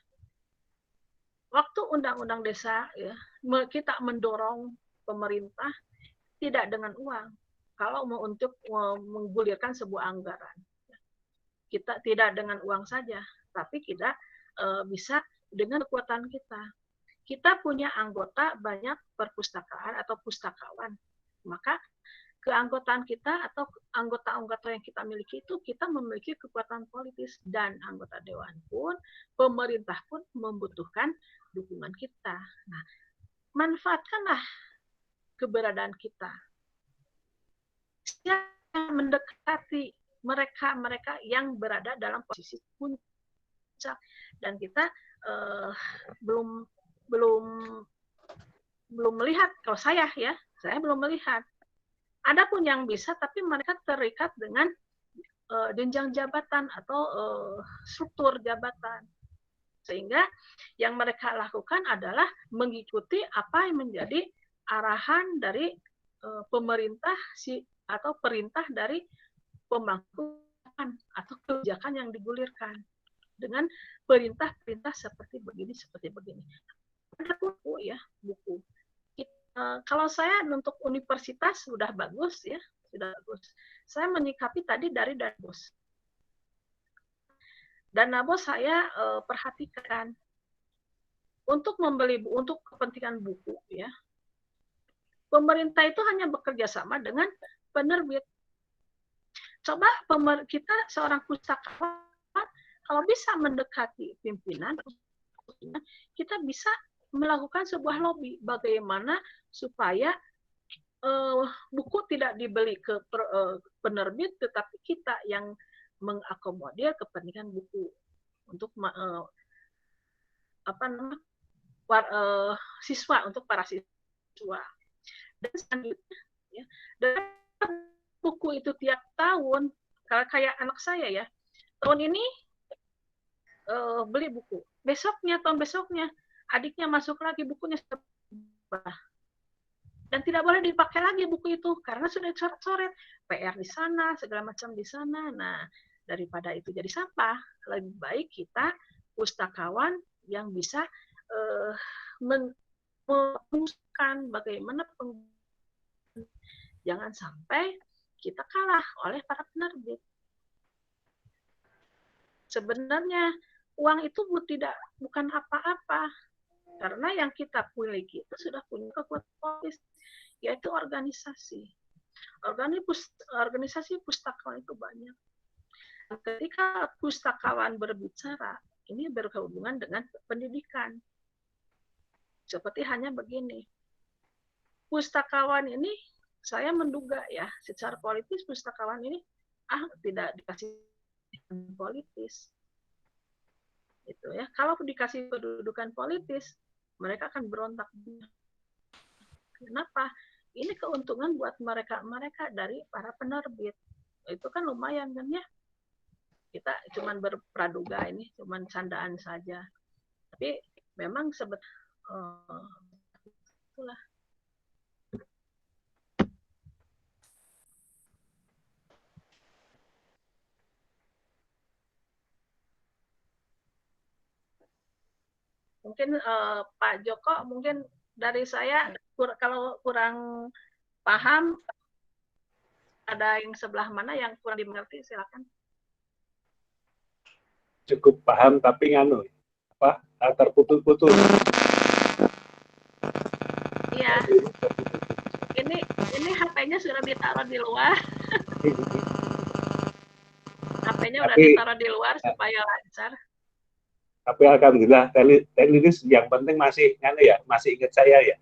Waktu undang-undang desa ya, kita mendorong pemerintah tidak dengan uang. Kalau mau untuk menggulirkan sebuah anggaran, kita tidak dengan uang saja, tapi kita bisa dengan kekuatan kita. Kita punya anggota banyak perpustakaan atau pustakawan, maka keanggotaan kita atau anggota-anggota yang kita miliki itu kita memiliki kekuatan politis, dan anggota dewan pun, pemerintah pun membutuhkan dukungan kita. Nah, manfaatkanlah keberadaan kita. Yang mendekati mereka yang berada dalam posisi puncak, dan kita belum melihat. Kalau saya belum melihat. Ada pun yang bisa, tapi mereka terikat dengan jenjang jabatan atau struktur jabatan. Sehingga yang mereka lakukan adalah mengikuti apa yang menjadi arahan dari pemerintah atau perintah dari pemangku atau kebijakan yang digulirkan dengan perintah-perintah seperti begini. Ada buku ya, buku. Kalau saya untuk universitas sudah bagus ya, sudah bagus. Saya menyikapi tadi dari Danbos. Danbos saya perhatikan untuk membeli untuk kepentingan buku ya. Pemerintah itu hanya bekerja sama dengan penerbit. Coba kita seorang pustakawan kalau bisa mendekati pimpinan, kita bisa melakukan sebuah lobby bagaimana supaya buku tidak dibeli ke penerbit, tetapi kita yang mengakomodir kepentingan buku untuk siswa, untuk para siswa. Dan selanjutnya, ya, dan buku itu tiap tahun, kalau kayak anak saya ya, tahun ini beli buku, tahun besoknya adiknya masuk lagi, bukunya sudah berubah. Dan tidak boleh dipakai lagi buku itu karena sudah coret-coret, PR di sana, segala macam di sana. Nah, daripada itu jadi sampah, lebih baik kita pustakawan yang bisa memutuskan bagaimana jangan sampai kita kalah oleh para penerbit. Sebenarnya uang itu bukan apa-apa, karena yang kita miliki itu sudah punya kekuatan politis, yaitu organisasi. Organisasi pustakawan itu banyak. Ketika pustakawan berbicara, ini berhubungan dengan pendidikan. Seperti hanya begini, pustakawan ini saya menduga ya, secara politis pustakawan ini tidak dikasih politis. Itu ya. Kalau dikasih kedudukan politis, mereka akan berontak. Kenapa? Ini keuntungan buat mereka dari para penerbit. Itu kan lumayan kan ya. Kita cuman berpraduga, ini cuman candaan saja. Tapi memang itulah. Mungkin Pak Joko, mungkin dari saya kalau kurang paham, ada yang sebelah mana yang kurang dimengerti, silakan. Cukup paham tapi terputus-putus. Iya. Ini HP-nya sudah ditaruh di luar. HP-nya udah ditaruh di luar supaya lancar. Tapi alhamdulillah Teh Lilis yang penting masih ingat saya ya.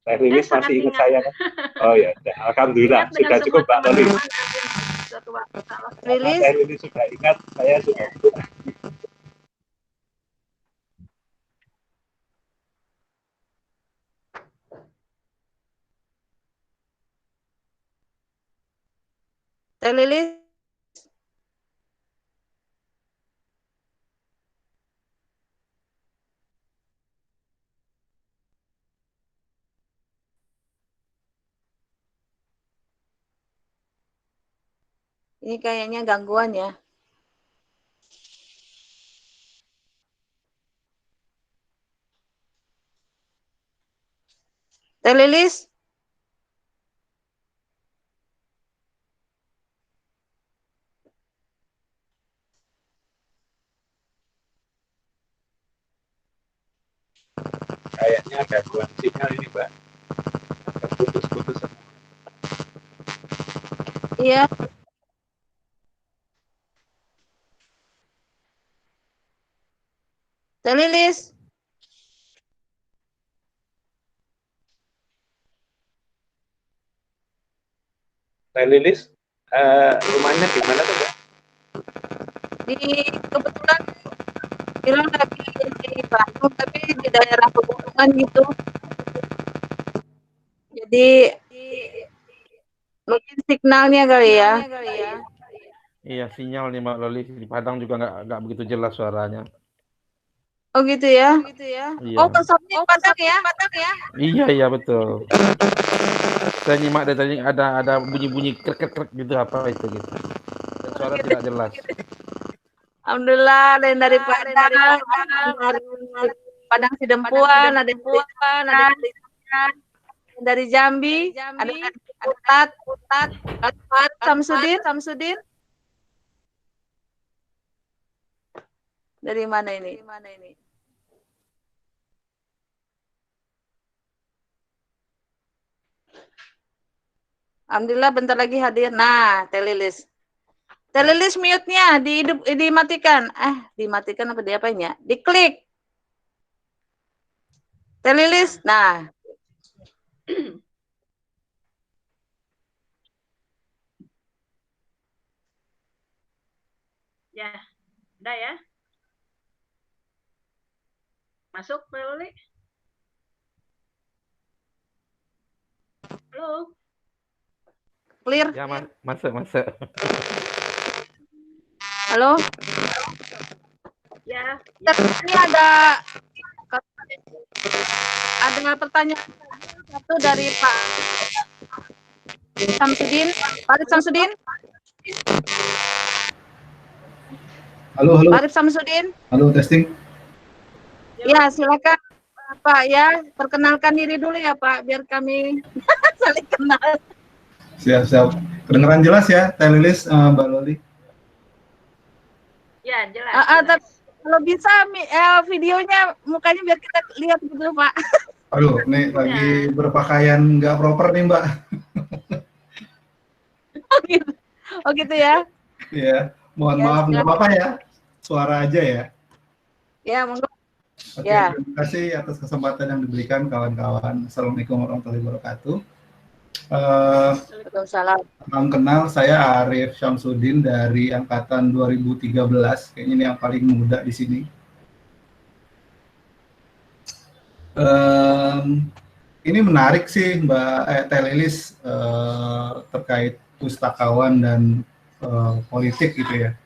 Teh Lilis masih ingat saya kan? Oh ya, alhamdulillah sudah cukup Mbak Loli. Teh Lilis sudah ingat, saya sudah cukup. Teh Lilis. Ini kayaknya gangguan ya. Teh Lilis? Kayaknya gangguan sinyal ini, Mbak. Terputus-putus. Iya. Teh Lilis? Teh Lilis, rumahnya di mana tuh, Mbak? Kebetulan bilang lagi di Bandung, tapi di daerah pegunungan gitu. Jadi signalnya kali ya. Iya, sinyal nih Mbak Loli. Di Padang juga nggak begitu jelas suaranya. Oh gitu ya. Iya. Oh konsepnya Padang ya. Iya betul. Saya nyimak dari tadi ada bunyi-bunyi krek gitu apa itu gitu. Dan suara tidak jelas. Alhamdulillah ada yang dari Padang, dari Padang Sidempuan, ada yang dari Jambi, ada dari Putat, Samsudin. Dari mana ini? Alhamdulillah bentar lagi hadir. Nah, Telilis. Telilis mute-nya dimatikan. Dimatikan apa diapain ya? Diklik. Telilis. Nah. Ya, udah ya. Masuk, Mbak Loli? Halo? Clear. Ya, masuk. Halo? Ya. Ini ada pertanyaan satu dari Pak Samsudin. Pak Samsudin. Halo. Pak Samsudin. Halo, testing. Ya, silakan Pak ya, perkenalkan diri dulu ya Pak, biar kami saling kenal. Siap. Kedengeran jelas ya, Telilis, Mbak Loli? Ya, jelas. Tapi kalau bisa videonya mukanya biar kita lihat gitu Pak. Aduh, nih lagi berpakaian nggak proper nih Mbak. Oh gitu ya? Iya, mohon maaf, nggak apa-apa ya, suara aja ya. Ya, monggo. Oke, Ya. Terima kasih atas kesempatan yang diberikan kawan-kawan. Assalamualaikum warahmatullahi wabarakatuh. Salam. Salam kenal, saya Arif Syamsuddin dari angkatan 2013. Kayaknya ini yang paling muda di sini. Ini menarik sih Mbak Telilis terkait pustakawan dan politik gitu ya.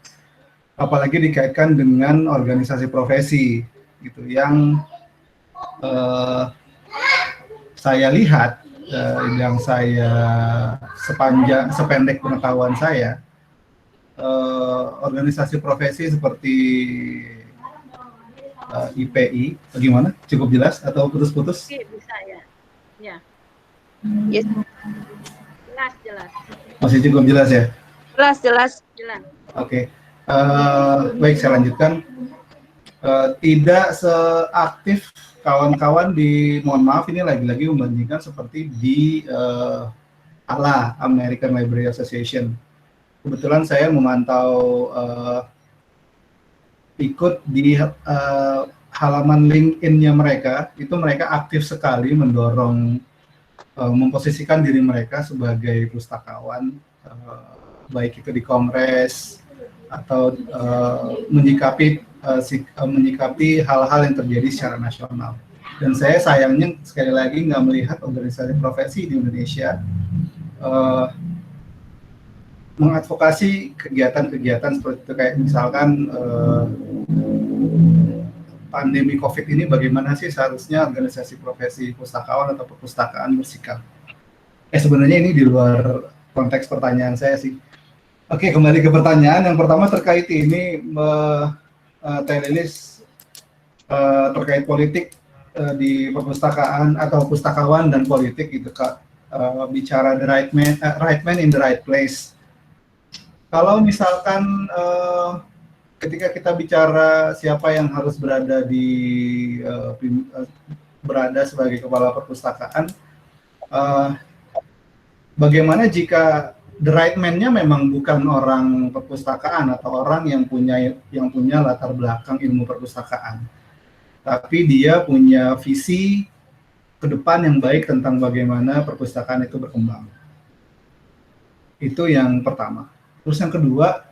Apalagi dikaitkan dengan organisasi profesi gitu yang saya lihat yang saya sependek pengetahuan saya, organisasi profesi seperti IPI, bagaimana? Cukup jelas atau putus-putus? Bisa ya. Ya. Yes. Jelas. Masih cukup jelas ya? Jelas. Oke. Baik, saya lanjutkan. Tidak seaktif kawan-kawan di, mohon maaf ini lagi-lagi membandingkan seperti di ALA, American Library Association. Kebetulan saya memantau ikut di halaman LinkedIn-nya mereka, itu mereka aktif sekali mendorong memposisikan diri mereka sebagai pustakawan, baik itu di kongres atau menyikapi hal-hal yang terjadi secara nasional. Dan saya sayangnya sekali lagi nggak melihat organisasi profesi di Indonesia mengadvokasi kegiatan-kegiatan seperti itu, kayak misalkan pandemi COVID ini bagaimana sih seharusnya organisasi profesi pustakawan atau perpustakaan bersikap. Sebenarnya ini di luar konteks pertanyaan saya sih. Oke, kembali ke pertanyaan. Yang pertama terkait ini, Telilis, terkait politik di perpustakaan atau pustakawan dan politik itu Kak, bicara the right man in the right place. Kalau misalkan ketika kita bicara siapa yang harus berada sebagai kepala perpustakaan, bagaimana jika the right man-nya memang bukan orang perpustakaan atau orang yang punya latar belakang ilmu perpustakaan, tapi dia punya visi ke depan yang baik tentang bagaimana perpustakaan itu berkembang. Itu yang pertama. Terus yang kedua,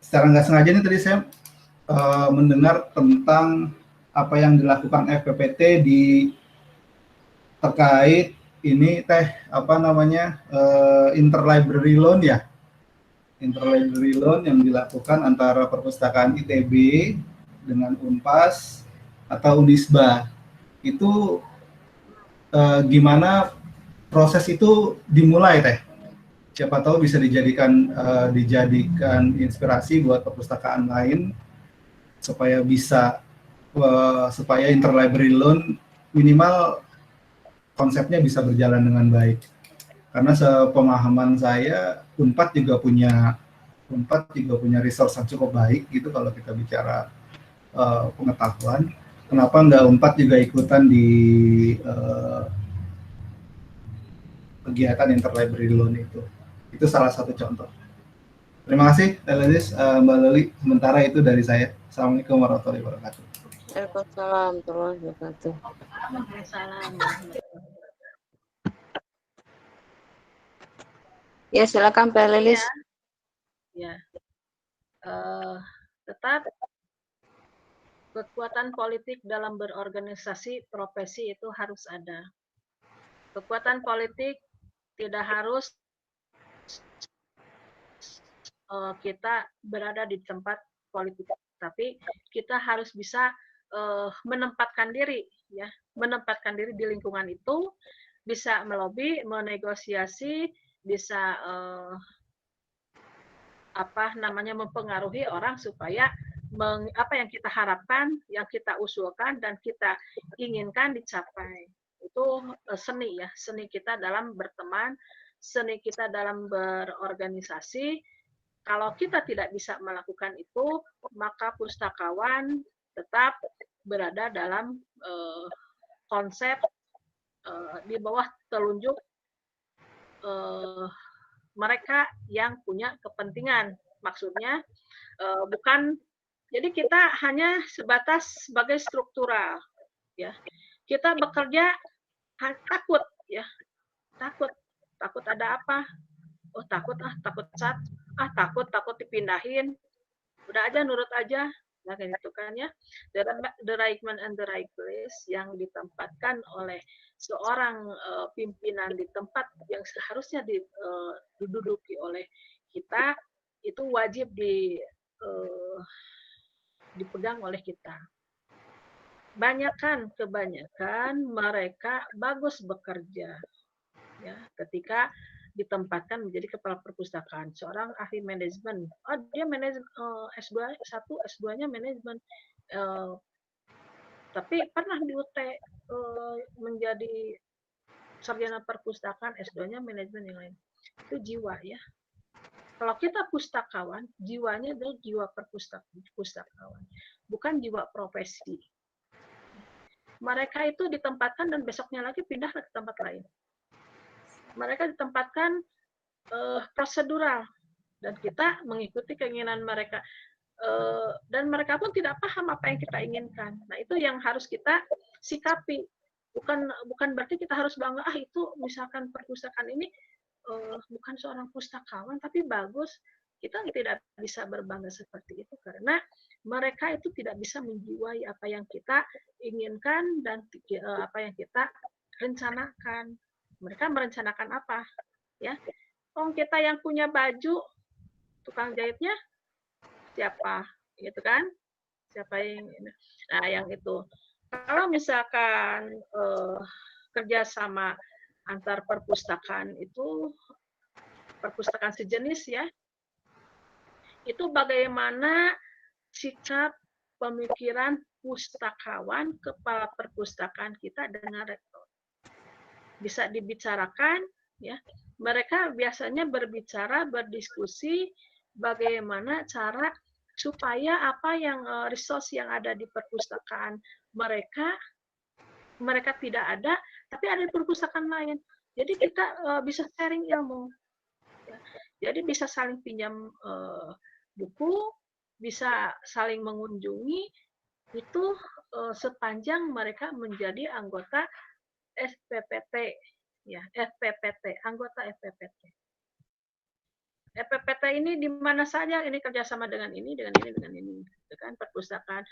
secara nggak sengaja nih tadi saya mendengar tentang apa yang dilakukan FPPT terkait ini teh apa namanya interlibrary loan ya, interlibrary loan yang dilakukan antara perpustakaan ITB dengan Unpas atau Unisba. Itu gimana proses itu dimulai teh? Siapa tahu bisa dijadikan inspirasi buat perpustakaan lain supaya bisa supaya interlibrary loan minimal konsepnya bisa berjalan dengan baik. Karena sepemahaman saya Unpad juga punya resource yang cukup baik gitu kalau kita bicara pengetahuan. Kenapa nggak Unpad juga ikutan di kegiatan interlibrary loan itu? Itu salah satu contoh. Terima kasih, Mbak Loli. Sementara itu dari saya. Assalamualaikum warahmatullahi wabarakatuh. Waalaikumsalam warahmatullahi wabarakatuh. Waalaikumsalam. Ya, silakan Pak Lilis. Ya. Tetap kekuatan politik dalam berorganisasi profesi itu harus ada. Kekuatan politik tidak harus kita berada di tempat politik, tapi kita harus bisa menempatkan diri, ya, menempatkan diri di lingkungan itu, bisa melobi, menegosiasi, bisa mempengaruhi orang supaya apa yang kita harapkan, yang kita usulkan dan kita inginkan dicapai. Itu seni ya, seni kita dalam berteman, seni kita dalam berorganisasi. Kalau kita tidak bisa melakukan itu, maka pustakawan tetap berada dalam konsep di bawah telunjuk mereka yang punya kepentingan. Maksudnya bukan, jadi kita hanya sebatas sebagai struktural, ya. Kita bekerja takut, ya, takut ada apa? Oh takut takut dipindahin, udah aja nurut aja, nah kayak gitu kan ya. The right man and the right place yang ditempatkan oleh seorang pimpinan di tempat yang seharusnya diduduki oleh kita, itu wajib dipegang oleh kita. Kebanyakan mereka bagus bekerja, ya, ketika ditempatkan menjadi kepala perpustakaan, seorang ahli manajemen. Dia S2, S2-nya manajemen. Tapi pernah di UT menjadi sarjana perpustakaan, S2-nya manajemen yang lain. Itu jiwa, ya. Kalau kita pustakawan, jiwanya adalah jiwa pustakawan, bukan jiwa profesi. Mereka itu ditempatkan dan besoknya lagi pindah ke tempat lain. Mereka ditempatkan prosedural dan kita mengikuti keinginan mereka, dan mereka pun tidak paham apa yang kita inginkan. Nah, itu yang harus kita sikapi. Bukan berarti kita harus bangga, itu misalkan perpustakaan ini bukan seorang pustakawan tapi bagus. Kita tidak bisa berbangga seperti itu karena mereka itu tidak bisa menjiwai apa yang kita inginkan dan apa yang kita rencanakan. Mereka merencanakan apa, ya? Kita yang punya baju, tukang jahitnya siapa, gitu kan? Siapa yang itu? Kalau misalkan kerjasama antar perpustakaan itu, perpustakaan sejenis ya, itu bagaimana sikap pemikiran pustakawan, kepala perpustakaan kita dengan rektor. Bisa dibicarakan, ya. Mereka biasanya berbicara, berdiskusi bagaimana cara supaya apa yang resource yang ada di perpustakaan mereka tidak ada, tapi ada di perpustakaan lain. Jadi kita bisa sharing ilmu. Ya. Jadi bisa saling pinjam buku, bisa saling mengunjungi, itu sepanjang mereka menjadi anggota FPPT, ya, FPPT, anggota FPPT. FPPT ini di mana saja ini kerjasama dengan ini, dengan ini, dengan ini, kan perpustakaan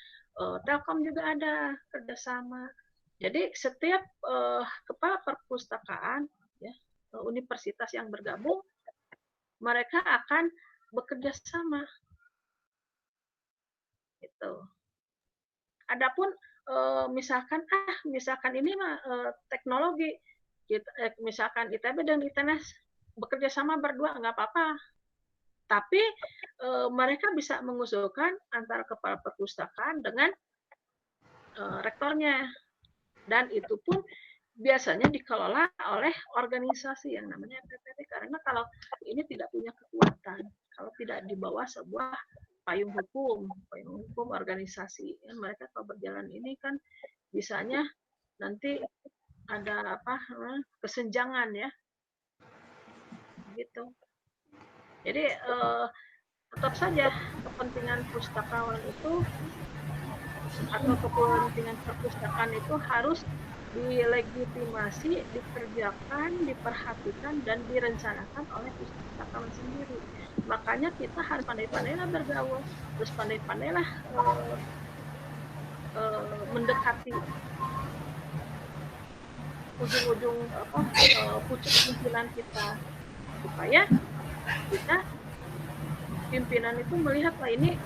Telkom juga ada kerjasama, Jadi setiap kepala perpustakaan, ya, universitas yang bergabung, mereka akan bekerja sama. Gitu. Adapun misalkan ini mah teknologi, misalkan ITB dan ITNS bekerja sama berdua nggak apa-apa. Tapi mereka bisa mengusulkan antara kepala perpustakaan dengan rektornya, dan itu pun biasanya dikelola oleh organisasi yang namanya PPT, karena kalau ini tidak punya kekuatan, kalau tidak di bawah sebuah payung hukum organisasi, ya, mereka kalau berjalan ini kan bisanya nanti ada kesenjangan, ya, gitu. Jadi tetap saja kepentingan pustakawan itu atau kepentingan perpustakaan itu harus dilegitimasi, dikerjakan, diperhatikan, dan direncanakan oleh pustakawan sendiri. Makanya kita harus pandai-pandailah bergaul, terus pandai-pandailah mendekati ujung-ujung pucuk pimpinan kita, supaya kita pimpinan itu melihat, lah ini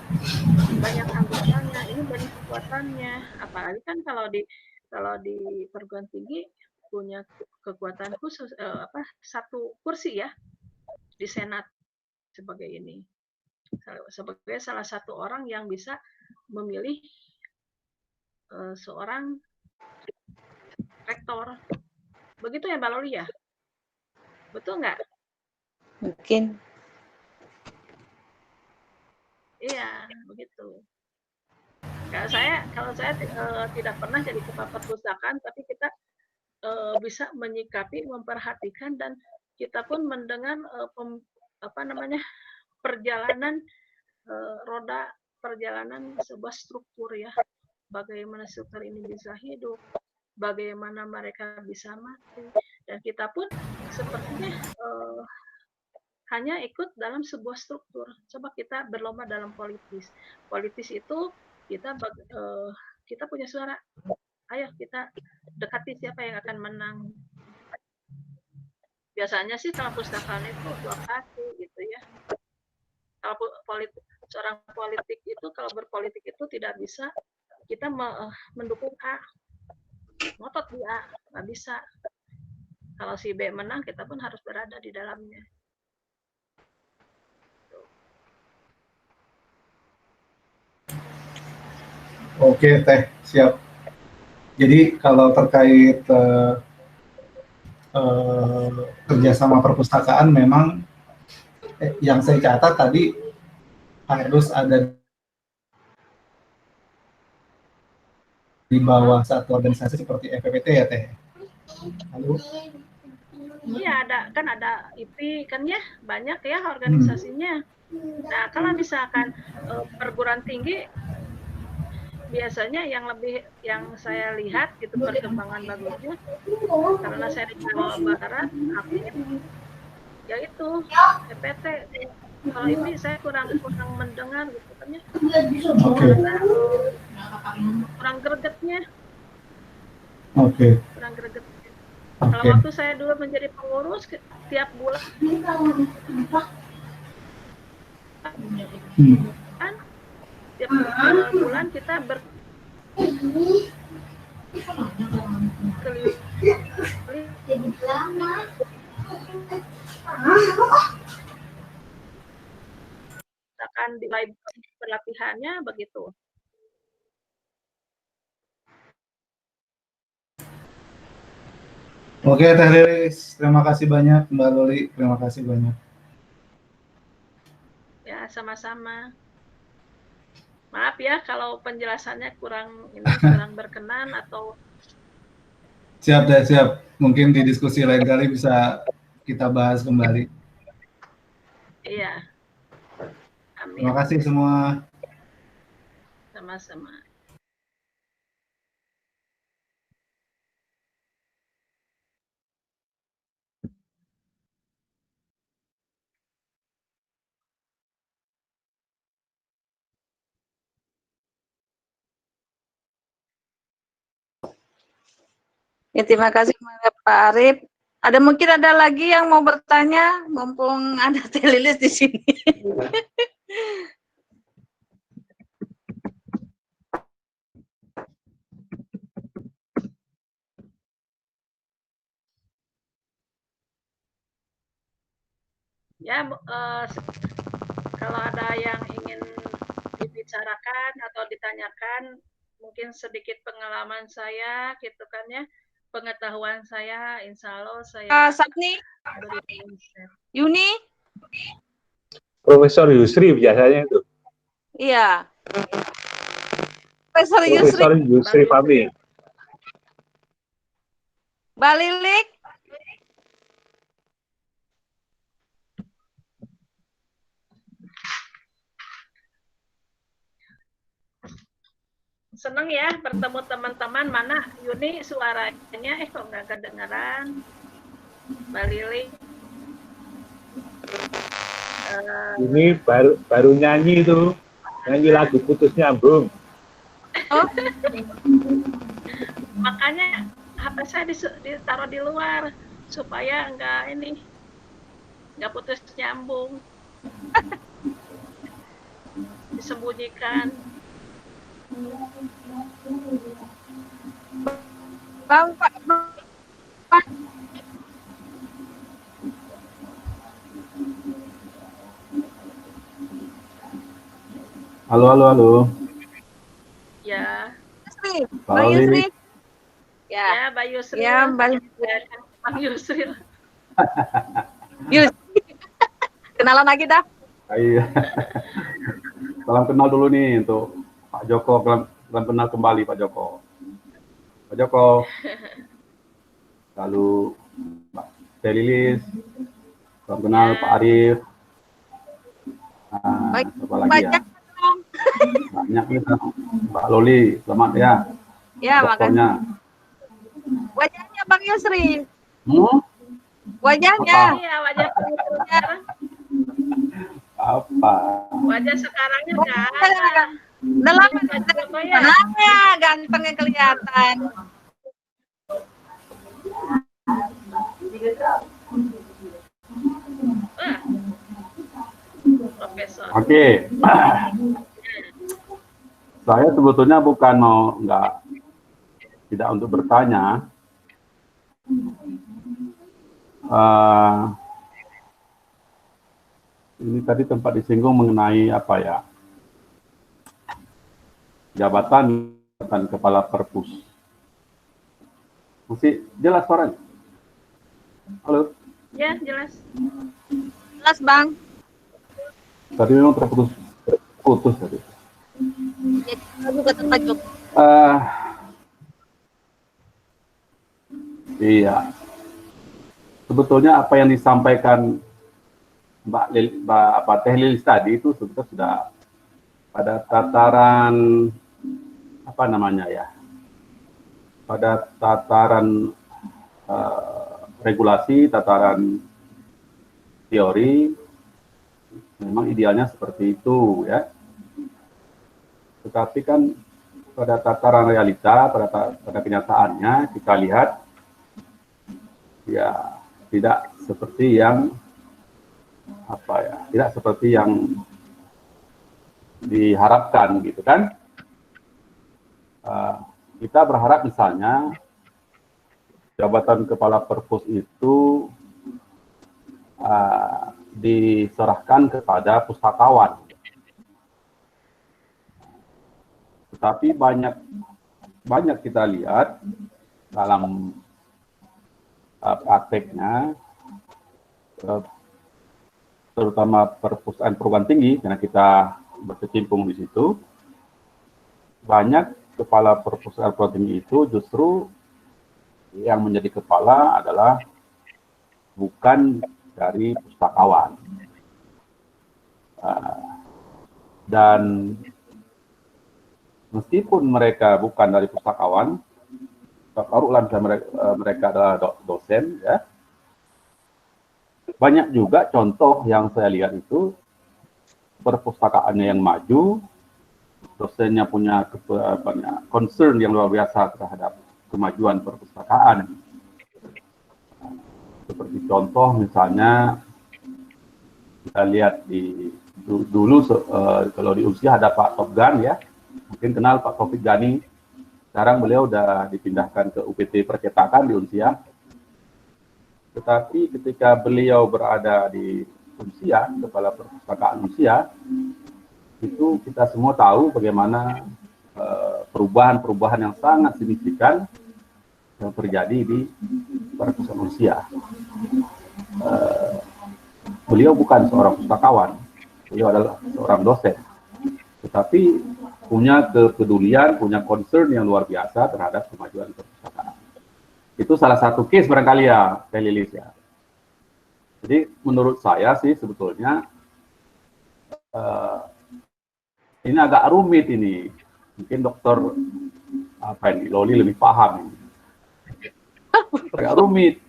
banyak anggotanya, ini banyak kekuatannya. Apalagi kan kalau di perguruan tinggi punya kekuatan khusus, satu kursi, ya, di senat sebagai ini, sebagai salah satu orang yang bisa memilih seorang rektor. Begitu ya Mbak Loli, ya? Betul nggak? Mungkin. Iya, begitu. Kalau saya tidak pernah jadi kepala perpustakaan, tapi kita bisa menyikapi, memperhatikan, dan kita pun mendengar perjalanan roda perjalanan sebuah struktur, ya, bagaimana struktur ini bisa hidup, bagaimana mereka bisa mati, dan kita pun sepertinya hanya ikut dalam sebuah struktur. Coba kita berlomba dalam politis. Politis itu kita punya suara. Ayo kita dekati siapa yang akan menang. Biasanya sih kalau pustakaan itu 2 kaki, gitu ya. Kalau seorang politik itu, kalau berpolitik itu tidak bisa kita mendukung A, ngotot di A, nggak bisa. Kalau si B menang, kita pun harus berada di dalamnya. Oke, Teh, siap. Jadi kalau terkait kerjasama perpustakaan, memang yang saya catat tadi harus ada di bawah satu organisasi seperti FPPT, ya, Teh? Halo? Iya, ada IP kan, ya, banyak ya organisasinya. Nah, kalau misalkan perguruan tinggi, biasanya yang saya lihat gitu perkembangan bagusnya, karena saya di Jawa Barat, aktif, yaitu EPT. Kalau IP saya kurang mendengar gitu kan, ya. Kurang gregetnya. Kurang gregetnya. Kalau waktu saya dulu menjadi pengurus, tiap bulan tiap bulan kita akan di pelatihannya begitu. Oke, Teh Lilis, terima kasih banyak. Mbak Loli, terima kasih banyak. Ya, sama-sama. Maaf ya kalau penjelasannya kurang berkenan atau. Siap, Teh, siap. Mungkin di diskusi lain kali bisa kita bahas kembali. Iya. Amin. Terima kasih semua. Sama-sama. Ya, terima kasih kepada Pak Arif. Mungkin ada lagi yang mau bertanya, mumpung ada Teh Lilis di sini. Ya, kalau ada yang ingin dibicarakan atau ditanyakan, mungkin sedikit pengalaman saya, gitu kan ya, pengetahuan saya, insya Allah saya Sapni, berikan share. Yuni, Profesor Yusri biasanya itu. iya. Profesor Yusri, Profesor Yusri Fahmi. Mbak Lilik, Seneng ya bertemu teman-teman. Mana Yuni suaranya kok nggak kedengeran. Mbak Lili. Ini baru nyanyi itu. Nyanyi lagu Putus Nyambung. oh, Makanya HP saya ditaruh di luar supaya nggak putus nyambung. Disembunyikan. Bang, Pak, Halo, halo, halo. Ya, Yusri, Mbak Halo, Yusri. Lili. Ya, ya Mbak Yusri. ya, Mbak Bang Yusri. Yusri. Kenalan lagi dah. Iya. Salam kenal dulu nih untuk Pak Joko. Salam kenal kembali Pak Joko. Pak Joko. Lalu Mbak Teh Lilis. Salam kenal Pak Arif. Nah, Baik, apa lagi banyak ya? dong. Banyak nih Mbak Loli. Selamat ya. Ya, makasih. Pokoknya. Wajahnya Bang Yusri. Hmm? Wajahnya. Apa? Iya, wajah sekarang. Apa? Wajah sekarangnya nggak ada. Udah lama Pak Joko ya. Mananya gantengnya kelihatan. Profesor. Oke. Saya sebetulnya bukan tidak untuk bertanya. Ini tadi tempat disinggung mengenai apa ya? Jabatan kepala perpus. Masih jelas suaranya? Halo? Ya, jelas. Jelas, Bang. Tadi memang terputus tadi. Ya, juga tempat Joko. Iya. Sebetulnya apa yang disampaikan Mbak Teh Lilis tadi itu sebetulnya sudah pada tataran apa namanya ya? Pada tataran regulasi, tataran teori, memang idealnya seperti itu ya. Tetapi kan pada tataran realita, pada kenyataannya kita lihat ya tidak seperti yang tidak seperti yang diharapkan gitu kan. Kita berharap misalnya jabatan kepala perpus itu diserahkan kepada pustakawan. Tetapi banyak kita lihat dalam prakteknya, terutama perpustakaan perguruan tinggi, karena kita berkecimpung di situ, banyak kepala perpustakaan perguruan tinggi itu justru yang menjadi kepala adalah bukan dari pustakawan. Dan meskipun mereka bukan dari pustakawan, taruhlah mereka adalah dosen, ya. Banyak juga contoh yang saya lihat itu perpustakaannya yang maju, dosennya punya concern yang luar biasa terhadap kemajuan perpustakaan. Seperti contoh misalnya kita lihat dulu kalau di Unsya ada Pak Topgan ya, mungkin kenal Pak Taufik Gani. Sekarang beliau udah dipindahkan ke UPT Percetakan di Unsya. Tetapi ketika beliau berada di Unsya, Kepala Perpustakaan Unsya, itu kita semua tahu bagaimana perubahan-perubahan yang sangat signifikan yang terjadi di perpustakaan Unsya. Beliau bukan seorang pustakawan, beliau adalah seorang dosen, tetapi punya kepedulian, punya concern yang luar biasa terhadap kemajuan perpustakaan. Itu salah satu case barangkali ya, Teh Lilis ya. Jadi menurut saya sih sebetulnya ini agak rumit ini. Mungkin dokter Loli lebih paham ini. Agak rumit,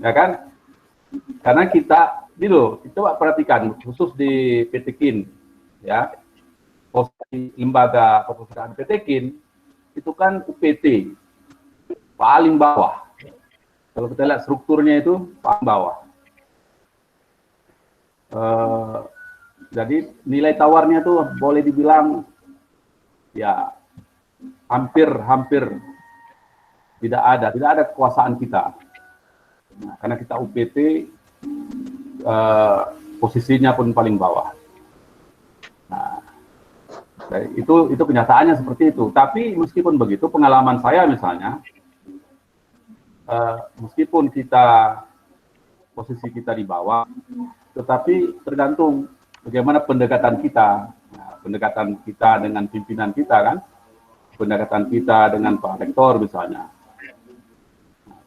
ya kan? Karena kita, coba perhatikan khusus di PT KIN, ya. Posisi lembaga perpustakaan PT KIN itu kan UPT paling bawah. Kalau kita lihat strukturnya itu paling bawah. Jadi nilai tawarnya tuh boleh dibilang ya hampir tidak ada kekuasaan kita. Nah, karena kita UPT posisinya pun paling bawah. Nah, itu kenyataannya seperti itu. Tapi meskipun begitu, pengalaman saya misalnya, meskipun posisi kita di bawah, tetapi tergantung bagaimana pendekatan kita. Nah, pendekatan kita dengan pimpinan kita kan, pendekatan kita dengan Pak Rektor misalnya,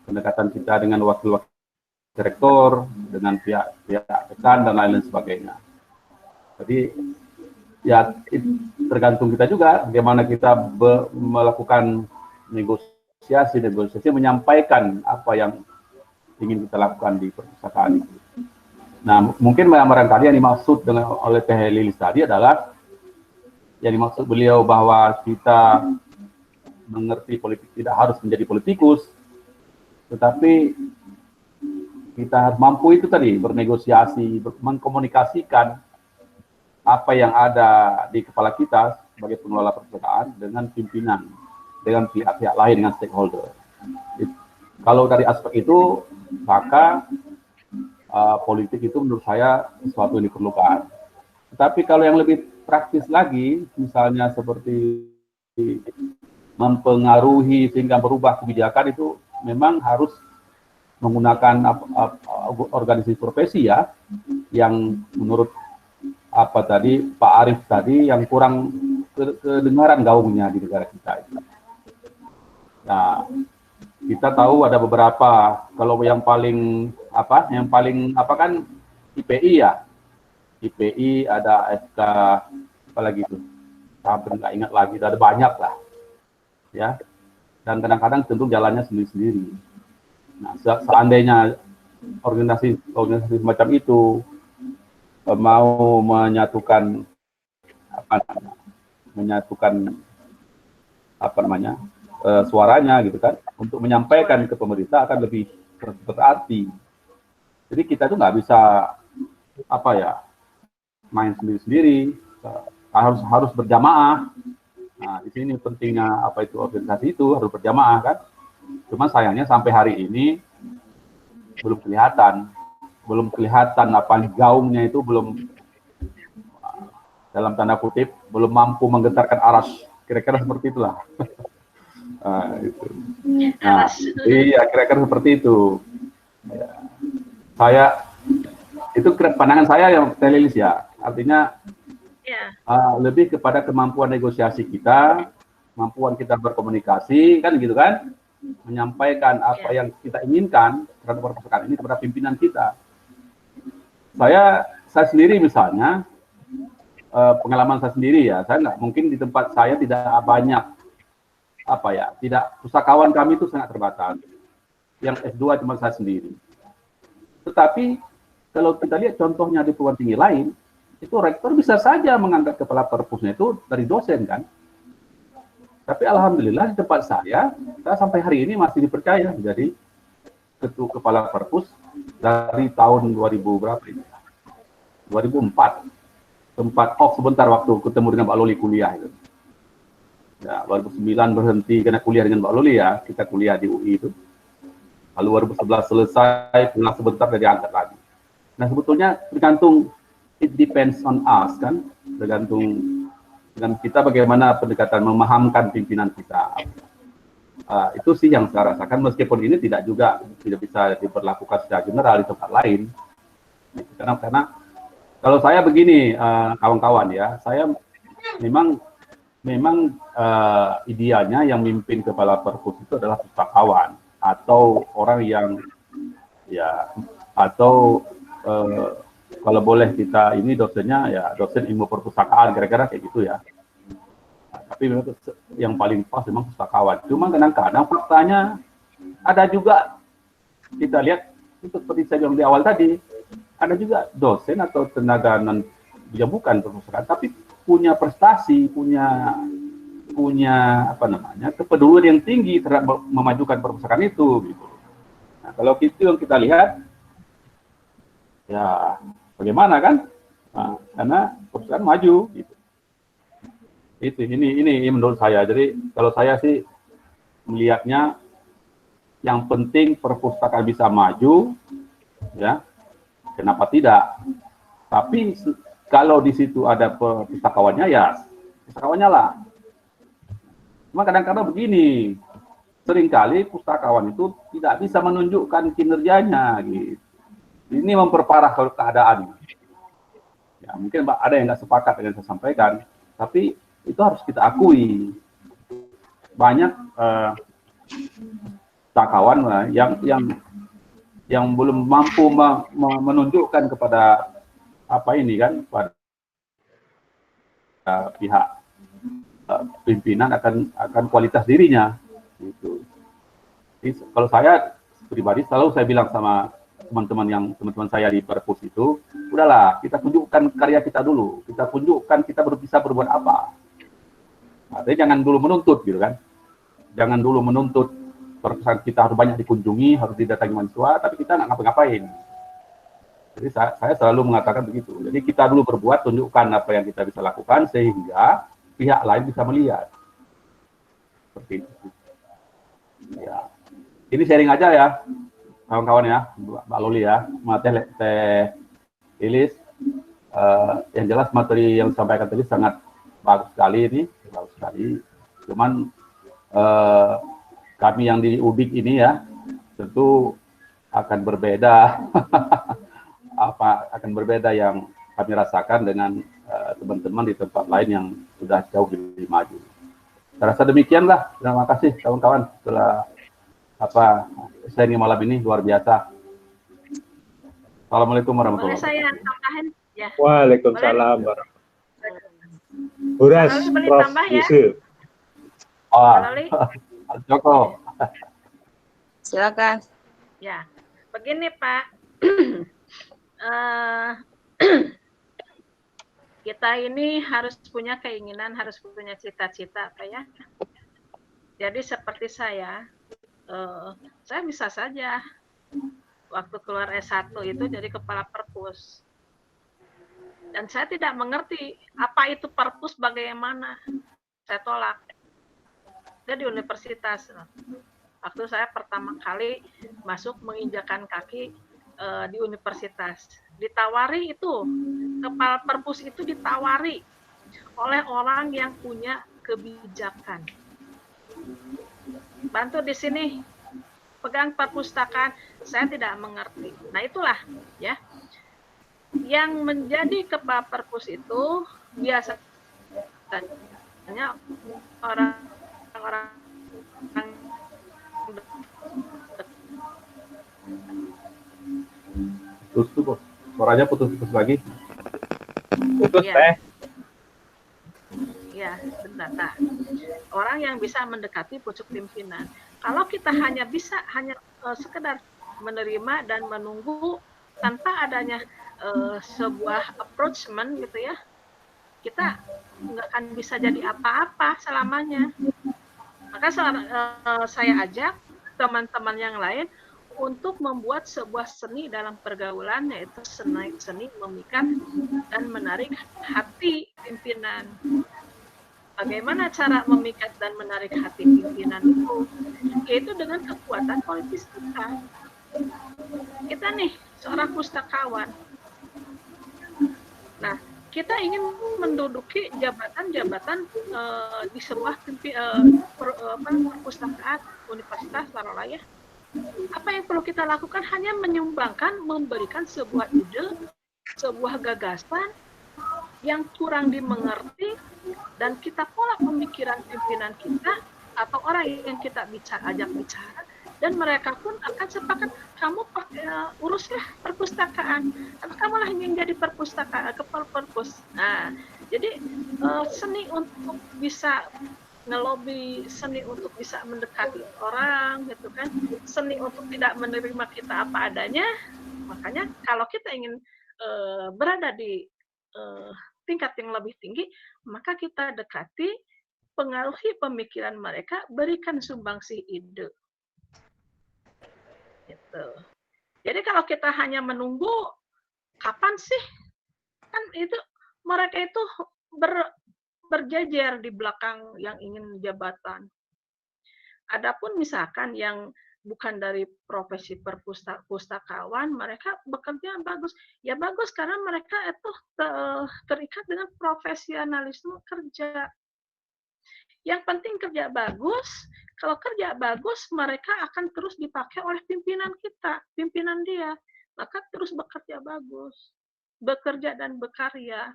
pendekatan kita dengan wakil-wakil rektor, dengan pihak dekan dan lain-lain sebagainya. Jadi ya tergantung kita juga bagaimana kita melakukan negosiasi menyampaikan apa yang ingin kita lakukan di perpustakaan itu. Nah, mungkin barangkali yang dimaksud oleh Teh Lilis tadi adalah yang dimaksud beliau bahwa kita mengerti politik tidak harus menjadi politikus, tetapi kita harus mampu itu tadi bernegosiasi, mengkomunikasikan apa yang ada di kepala kita sebagai pengelola perpustakaan dengan pimpinan, dengan pihak-pihak lain, dengan stakeholder. Kalau dari aspek itu, maka politik itu menurut saya sesuatu yang diperlukan. Tetapi kalau yang lebih praktis lagi, misalnya seperti mempengaruhi sehingga berubah kebijakan, itu memang harus menggunakan organisasi profesi ya, yang menurut Pak Arief tadi yang kurang kedengaran gaungnya di negara kita. Nah, kita tahu ada beberapa, kalau yang paling kan IPI ya, IPI ada FK apalagi itu, hampir nggak ingat lagi, ada banyak lah, ya. Dan kadang-kadang tentu jalannya sendiri-sendiri. Nah, seandainya organisasi semacam itu mau menyatukan suaranya gitu kan, untuk menyampaikan ke pemerintah akan lebih berarti. Jadi kita itu nggak bisa main sendiri-sendiri, harus berjamaah. Nah, di sini pentingnya organisasi itu harus berjamaah kan. Cuma sayangnya sampai hari ini belum kelihatan gaungnya itu belum, dalam tanda kutip, belum mampu menggetarkan aras, kira-kira seperti itulah. Nah, iya kira-kira seperti itu. Ya. Itu pandangan saya yang Teh Lilis ya, artinya lebih kepada kemampuan negosiasi kita, kemampuan kita berkomunikasi kan gitu kan, menyampaikan apa yang kita inginkan terhadap perpustakaan ini kepada pimpinan kita. Saya sendiri misalnya, pengalaman saya sendiri ya, saya nggak mungkin di tempat saya tidak banyak pustakawan kami itu sangat terbatas. Yang S2 cuma saya sendiri. Tetapi kalau kita lihat contohnya di perguruan tinggi lain, itu rektor bisa saja mengangkat kepala perpusnya itu dari dosen kan. Tapi alhamdulillah di tempat saya sampai hari ini masih dipercaya menjadi ketua kepala perpus dari tahun 2000 berapa ini? 2004. Sempat off sebentar waktu ketemu dengan Mbak Loli kuliah itu. Ya, 2009 berhenti karena kuliah dengan Mbak Loli ya, kita kuliah di UI itu. Lalu 2011 selesai, pulang sebentar dari angkat lagi. Nah sebetulnya tergantung, it depends on us kan, tergantung dengan kita bagaimana pendekatan memahamkan pimpinan kita. Itu sih yang saya rasakan, meskipun ini tidak bisa diberlakukan secara general di tempat lain. Karena kalau saya begini, kawan-kawan ya, saya memang idealnya yang mimpin kepala perpus itu adalah pustakawan atau orang yang ya atau kalau boleh kita ini dosennya ya dosen ilmu perpustakaan kira-kira kayak gitu ya. Nah, tapi memang yang paling pas memang pustakawan. Cuma kadang-kadang faktanya ada juga kita lihat itu seperti saya bilang di awal tadi, ada juga dosen atau tenaga non dia bukan perpustakaan tapi punya prestasi, punya apa namanya kepedulian yang tinggi terhadap memajukan perpustakaan itu gitu. Nah, kalau itu yang kita lihat ya bagaimana kan? Nah, karena perpustakaan maju gitu. Ini menurut saya. Jadi kalau saya sih melihatnya yang penting perpustakaan bisa maju ya. Kenapa tidak? Tapi kalau di situ ada pustakawannya ya pustakawannya lah. Cuma kadang-kadang begini, seringkali pustakawan itu tidak bisa menunjukkan kinerjanya gitu. Ini memperparah keadaan. Ya, mungkin ada yang nggak sepakat dengan saya sampaikan, tapi itu harus kita akui. Banyak pustakawan yang belum mampu menunjukkan kepada apa ini kan pada pihak pimpinan akan kualitas dirinya gitu. Jadi, kalau saya pribadi selalu saya bilang sama teman-teman saya di perpus itu, udahlah kita tunjukkan karya kita dulu, kita tunjukkan kita bisa berbuat apa. Artinya jangan dulu menuntut gitu kan, jangan dulu menuntut perpustakaan kita harus banyak dikunjungi, harus didatangi mahasiswa, tapi kita nggak ngapa-ngapain. Jadi saya selalu mengatakan begitu. Jadi kita dulu berbuat, tunjukkan apa yang kita bisa lakukan sehingga pihak lain bisa melihat. Seperti itu. Ya. Ini sharing aja ya, kawan-kawan ya, Mbak Loli ya, Teh Lilis. Yang jelas materi yang disampaikan tadi sangat bagus sekali ini, bagus sekali. Cuman kami yang di UBIK ini ya, tentu akan berbeda, akan berbeda yang kami rasakan dengan teman-teman di tempat lain yang sudah jauh lebih maju. Saya rasa demikianlah. Terima kasih kawan-kawan setelah sharing malam ini luar biasa. Assalamualaikum warahmatullahi wabarakatuh. Boleh saya tambahin? Ya. Waalaikumsalam warahmatullahi wabarakatuh. Buras, Prof. Yusuf. Joko. Silakan. Ya, begini Pak. Kita ini harus punya keinginan, harus punya cita-cita, Pak ya. Jadi seperti saya bisa saja waktu keluar S1 itu jadi kepala perpus. Dan saya tidak mengerti apa itu perpus bagaimana. Saya tolak. Saya di universitas. Waktu saya pertama kali masuk menginjakan kaki di universitas. Ditawari itu, kepala perpus itu ditawari oleh orang yang punya kebijakan. Bantu di sini, pegang perpustakaan, saya tidak mengerti. Nah itulah ya, yang menjadi kepala perpus itu biasanya orang-orang putus, suaranya putus-putus lagi. Putus Teh. Ya, benar. Nah, orang yang bisa mendekati pucuk pimpinan. Kalau kita hanya sekedar menerima dan menunggu tanpa adanya sebuah approachment gitu ya, kita nggak akan bisa jadi apa-apa selamanya. Maka saya ajak teman-teman yang lain untuk membuat sebuah seni dalam pergaulan, yaitu seni memikat dan menarik hati pimpinan. Bagaimana cara memikat dan menarik hati pimpinan itu? Yaitu dengan kekuatan politis kita. Kita nih seorang pustakawan. Nah, kita ingin menduduki jabatan-jabatan di sebuah perpustakaan universitas taruhlah ya. Apa yang perlu kita lakukan? Hanya menyumbangkan, memberikan sebuah ide, sebuah gagasan yang kurang dimengerti, dan kita pola pemikiran pimpinan kita atau orang yang kita ajak bicara, dan mereka pun akan sepakat, kamu uruslah perpustakaan, atau kamulah yang jadi perpustakaan, kepala perpus. Nah, jadi seni untuk bisa ngelobi, seni untuk bisa mendekati orang, gitu kan, seni untuk tidak menerima kita apa adanya. Makanya kalau kita ingin berada di tingkat yang lebih tinggi, maka kita dekati, pengaruhi pemikiran mereka, berikan sumbangsi ide. Gitu. Jadi kalau kita hanya menunggu, kapan sih? Kan itu mereka itu berjejer di belakang yang ingin jabatan. Adapun misalkan yang bukan dari profesi pustakawan, mereka bekerja bagus. Ya bagus karena mereka itu terikat dengan profesionalisme kerja. Yang penting kerja bagus. Kalau kerja bagus, mereka akan terus dipakai oleh pimpinan kita, pimpinan dia. Maka terus bekerja bagus. Bekerja dan berkarya.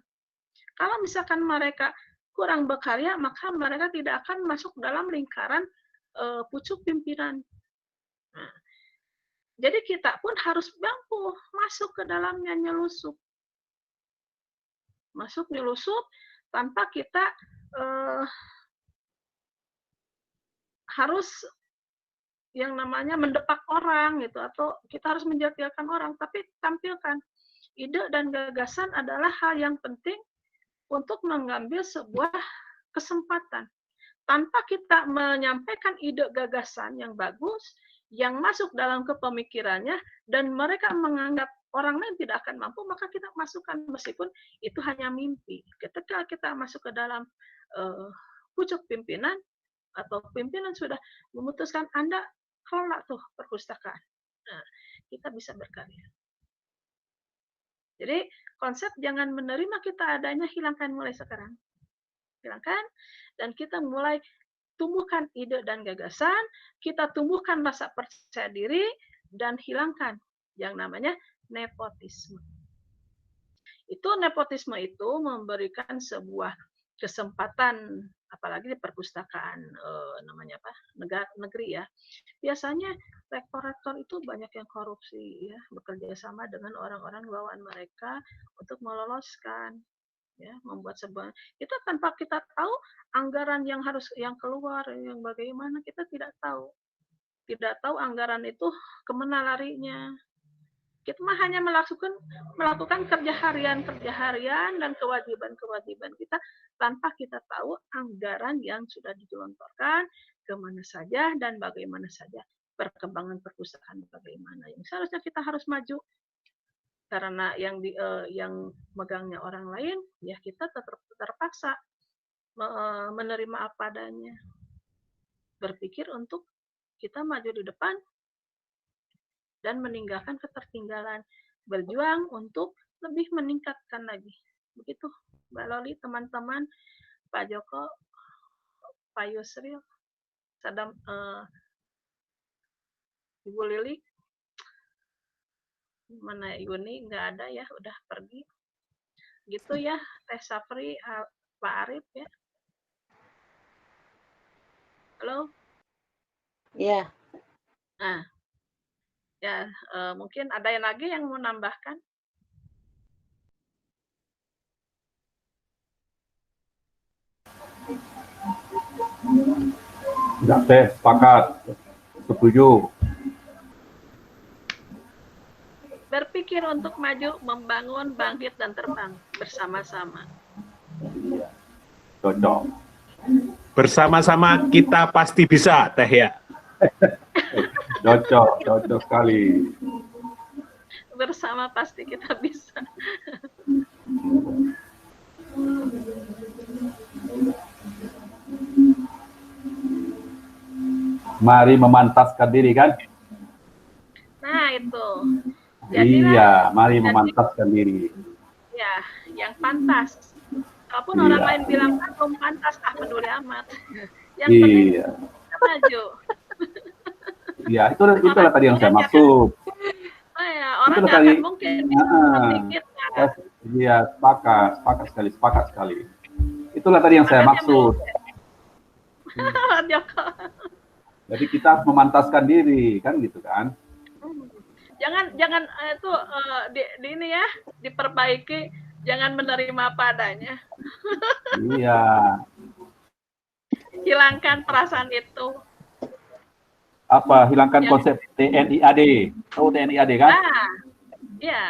Kalau misalkan mereka kurang berkarya, maka mereka tidak akan masuk dalam lingkaran pucuk pimpinan. Nah, jadi kita pun harus mampu masuk ke dalamnya, nyelusup. Masuk nyelusup tanpa kita harus yang namanya mendepak orang gitu, atau kita harus menjatuhkan orang, tapi tampilkan ide dan gagasan adalah hal yang penting untuk mengambil sebuah kesempatan. Tanpa kita menyampaikan ide gagasan yang bagus, yang masuk dalam kepemikirannya, dan mereka menganggap orang lain tidak akan mampu, maka kita masukkan meskipun itu hanya mimpi. Ketika kita masuk ke dalam pucuk pimpinan, atau pimpinan sudah memutuskan Anda kelola tuh perpustakaan, nah, kita bisa berkarya. Jadi konsep jangan menerima kita adanya, hilangkan mulai sekarang. Hilangkan, dan kita mulai tumbuhkan ide dan gagasan, kita tumbuhkan rasa percaya diri, dan hilangkan yang namanya nepotisme. Nepotisme itu memberikan sebuah kesempatan, apalagi di perpustakaan namanya apa, negeri ya. Biasanya rektor-rektor itu banyak yang korupsi ya, bekerja sama dengan orang-orang bawaan mereka untuk meloloskan, ya, membuat sebuah, kita tanpa kita tahu anggaran yang keluar, yang bagaimana, kita tidak tahu anggaran itu kemana larinya. Kita mah hanya melakukan kerja harian dan kewajiban kita tanpa kita tahu anggaran yang sudah digelontorkan kemana saja dan bagaimana saja, perkembangan perpustakaan bagaimana. Yang seharusnya kita harus maju karena yang megangnya orang lain, ya kita terpaksa menerima apa adanya, berpikir untuk kita maju di depan dan meninggalkan ketertinggalan, berjuang untuk lebih meningkatkan lagi. Begitu, Mbak Loli, teman-teman, Pak Joko, Pak Yusril, Ibu Lili, mana Yuni, nggak ada ya, udah pergi. Gitu ya, Teh Safri, Pak Arif ya. Halo? Iya. Nah, ya mungkin ada yang lagi yang mau nambahkan? Enggak, Teh, sepakat, setuju. Berpikir untuk maju, membangun, bangkit, dan terbang bersama-sama. Cocok. Bersama-sama kita pasti bisa, Teh ya. Cocok sekali. Bersama pasti kita bisa. Mari memantaskan diri kan? Nah, itu. Iya, mari memantaskan diri. Ya, yang pantas. Kalaupun Iya. orang lain bilang belum pantas, peduli amat. Yang penting Iya. kita maju. Iya, itulah tadi yang saya maksud. Oh ya, orang Itulah nggak tadi. akan mungkin bisa sedikit. Iya, sepakat sekali. Itulah tadi yang saya maksud. Joko. Jadi kita harus memantaskan diri, kan gitu kan? Jangan itu di ini ya, diperbaiki, jangan menerima apa adanya. Iya. Hilangkan perasaan itu. Apa? Hilangkan konsep TNI AD. Tahu TNI AD kan? Ah, iya.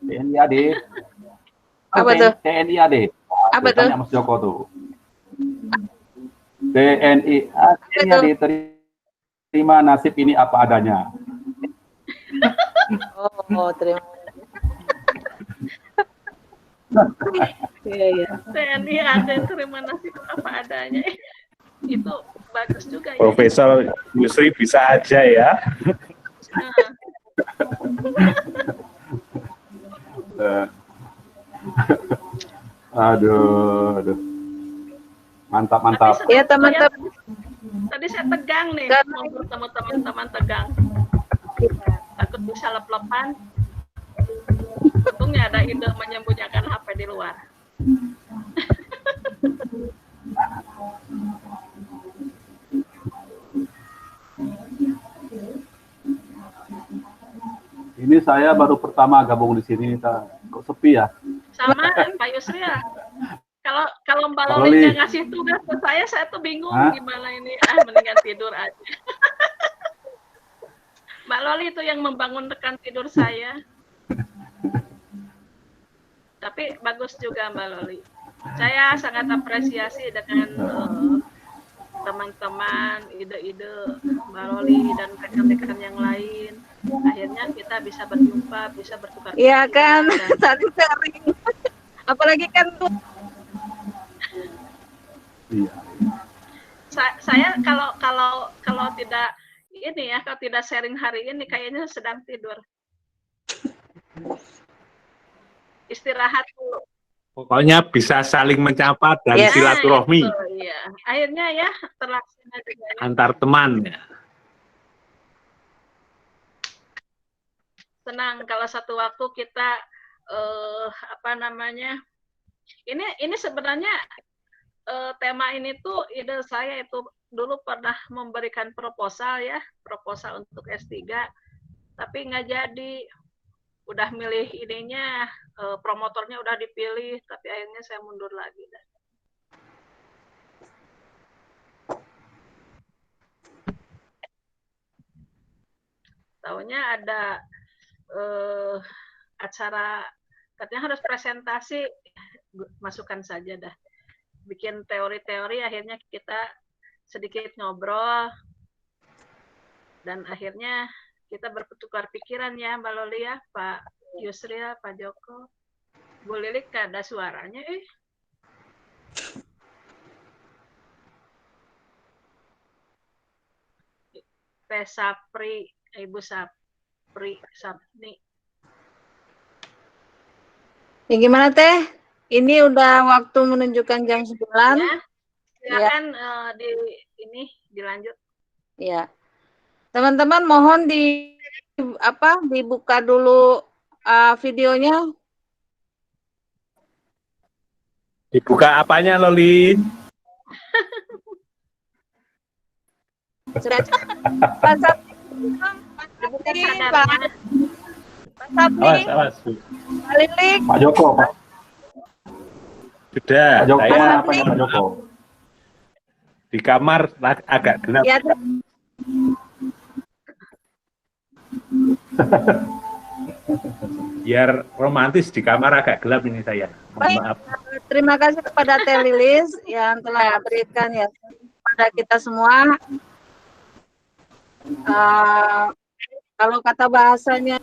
TNI AD. Apa tuh? TNI AD. Apa tuh? Tanya Mas Joko tuh. TNI AD terima nasib ini apa adanya. Oh, terima Iya. TNI ada terima nasib apa adanya. Itu bagus juga ya. Profesor Yusri bisa aja ya. Aduh. Mantap. Ya, teman-teman. Tadi saya tegang nih, ngobrol sama teman-teman tegang. Takut bisa lep-lepan. Untungnya ada ide menyembunyikan HP di luar. Ini saya baru pertama gabung di sini, kok sepi ya? Sama Pak Yusri ya. Kalau Mbak Pak Loli Loli. yang ngasih tugas ke saya tuh bingung Hah? gimana ini. Mendingan tidur aja. Mbak Loli itu yang membangun rekan tidur saya. Tapi bagus juga Mbak Loli. Saya sangat apresiasi dengan teman-teman, ide-ide Mbak Loli dan rekan-rekan yang lain. Akhirnya kita bisa berjumpa, bisa bertukar Iya kan, pikiran. saling sharing. Apalagi kan Iya. Saya kalau tidak ini ya, kalau tidak sharing hari ini kayaknya sedang tidur. Istirahat dulu. Pokoknya bisa saling menyapa dan Ya, silaturahmi Itu, iya. Akhirnya ya terlaksana juga. Ya. antar teman. Senang kalau satu waktu kita apa namanya? Ini sebenarnya tema ini tuh ide saya itu dulu pernah memberikan proposal untuk S3, tapi nggak jadi. Udah milih ininya, promotornya udah dipilih, tapi akhirnya saya mundur lagi. Taunya ada acara, katanya harus presentasi, masukkan saja dah. Bikin teori-teori, akhirnya kita sedikit ngobrol, dan akhirnya kita bertukar pikiran ya Mbak Loli ya, Pak Yusri ya, Pak Joko. Bu Lilik gak ada suaranya Teh Sapri, Ibu Sapri, Sapni. ya gimana Teh? Ini udah waktu menunjukkan jam 9. Ya, silakan dilanjut. Ya. Teman-teman mohon dibuka dulu videonya. Dibuka apanya, Loli? Sudah Pak Sapni, Pak Sapni, Awas. Pak Lilik. Pak Joko, Pak Sudah, Joko, saya apa Pak Joko? di kamar agak gelap. Ya, Biar romantis di kamar agak gelap ini saya. Mohon baik. maaf. terima kasih kepada Teh Lilis yang telah berikan ya kepada kita semua. Kalau kata bahasanya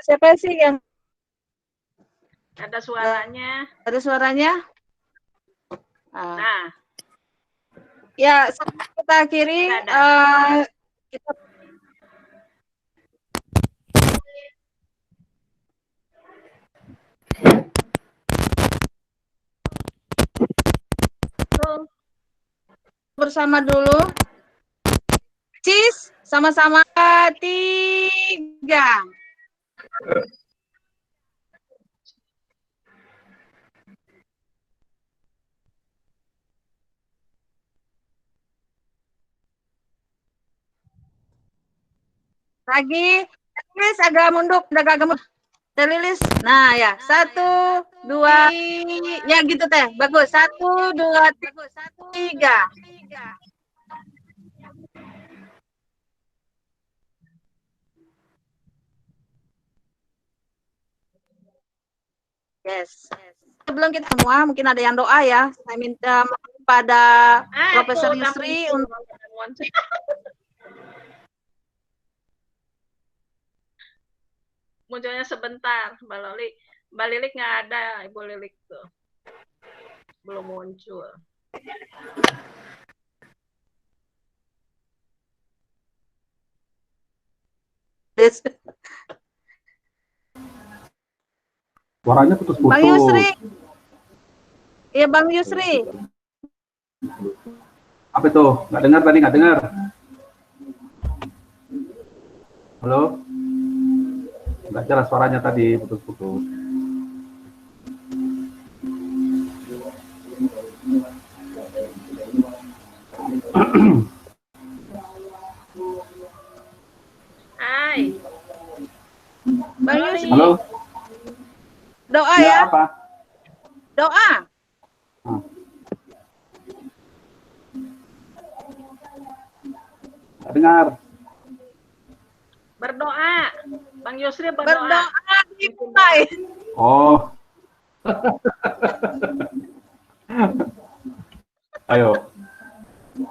siapa sih yang Ada suaranya. ada suaranya? Nah, Ya, kita akhiri. Kita bersama dulu. Cheese, sama-sama 3. Lagi, Lilis agak mundur, agak gemuk. Teh Lilis, nah ya, 1, 2, ya gitu Teh, bagus. 1, 2, 3. Yes. Sebelum kita semua, mungkin ada yang doa ya. Saya minta kepada Profesor Yusri untuk munculnya sebentar, Mbak Loli. Mbak Lilik nggak ada, Ibu Lilik tuh. Belum muncul. Suaranya putus-putus. Bang Yusri. Iya, Bang Yusri. Apa itu? Nggak dengar tadi, nggak dengar. Halo? Nggak jelas suaranya tadi, putus-putus. Hai. Bang Yusri. Halo? Doa Ya, ya. apa? Doa. Nggak dengar. Berdoa. Bang Yusri Berdoa berdoa. Oh. Ayo.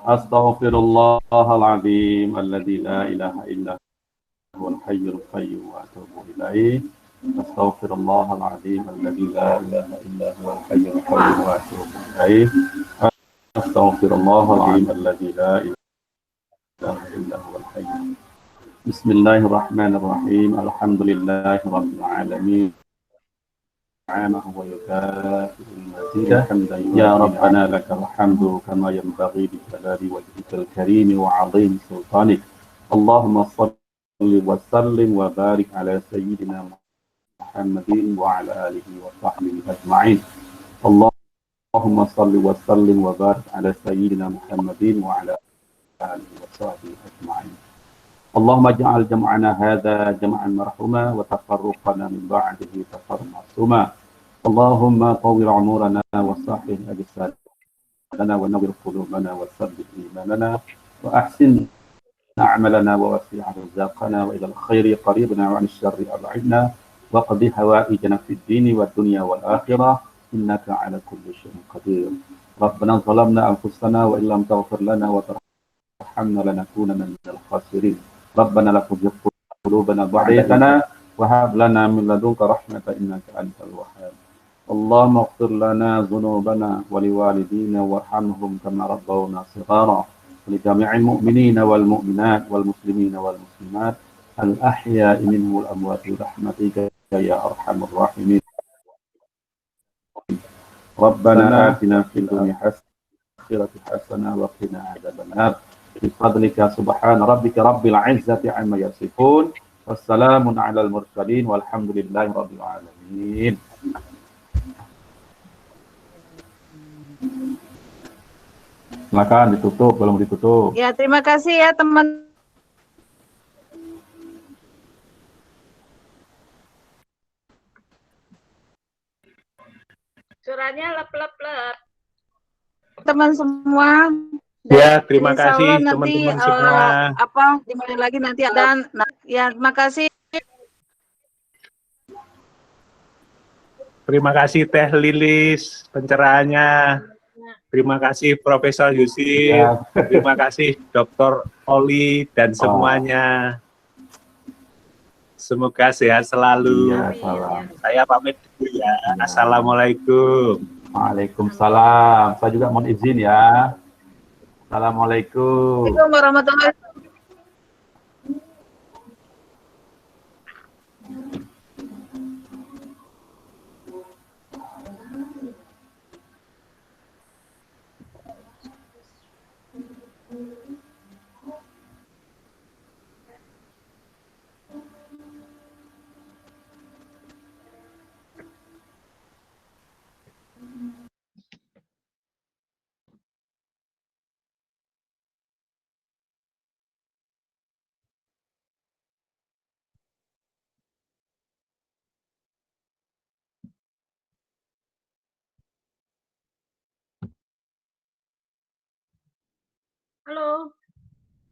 Astaghfirullahaladzim alladzi la ilaha illa huwal hayyul qayyum wa atubu ilaih. Astaghfirullahaladzim alladzi la ilaha illa huwal hayyul qayyum wa atubu ilaih. Astaghfirullahaladzim alladzi la ilaha illa huwal hayyul. Bismillahirrahmanirrahim. Alhamdulillahirabbil alamin. سبحانه ويكافئ المزيد حمدا يا ربنا لك الحمد كما ينبغي لجلال وجهك الكريم وعظيم سلطانك اللهم صل وسلم وبارك على سيدنا محمد وعلى آله وصحبه أجمعين اللهم صل وسلم وبارك على سيدنا محمد وعلى آله وصحبه أجمعين اللهم اجعل جمعنا هذا جمعا مرحوما وتفرقنا من بعده تفرقا معصوما اللهم طول عمرنا وصحح أجسادنا ونور قلوبنا وثبت إيماننا وأحسن أعمالنا ووسع رزاقنا وإلى الخير قريبنا وعن الشر أبعدنا وقضي حوائجنا في الدين والدنيا والآخرة إنك على كل شيء قدير ربنا ظلمنا أنفسنا وإن لم تغفر لنا وترحمنا لنكونن من الخاسرين ربنا لا تزغ قلوبنا بعد إذ هديتنا وهب لنا من لدنك رحمة إنك أنت الوهاب اللهم اغفر لنا ذنوبنا ولوالدينا وارحمهم كما ربونا صغارا ولجميع المؤمنين والمؤمنات والمسلمين والمسلمات الأحياء منهم والأموات برحمتك يا أرحم الراحمين ربنا آتنا في الدنيا حسنة حسنة وقنا عذاب النار بفضلك سبحان ربك رب العزة عما يصفون والسلام على المرسلين والحمد لله رب العالمين. Silakan ditutup, belum ditutup. Ya, terima kasih ya teman. Suaranya lep-lep-lep. Teman semua Ya, terima Insya kasih Allah nanti teman-teman semua. dimulai lagi nanti dan ya terima kasih. Terima kasih Teh Lilis pencerahannya. Terima kasih Profesor Yusif. Ya. Terima kasih Dr. Oli dan semuanya. Semoga sehat selalu. Iya, salam. Saya pamit dulu ya. Assalamualaikum. Waalaikumsalam. Saya juga mohon izin ya. Assalamualaikum. Assalamualaikum warahmatullahi Halo.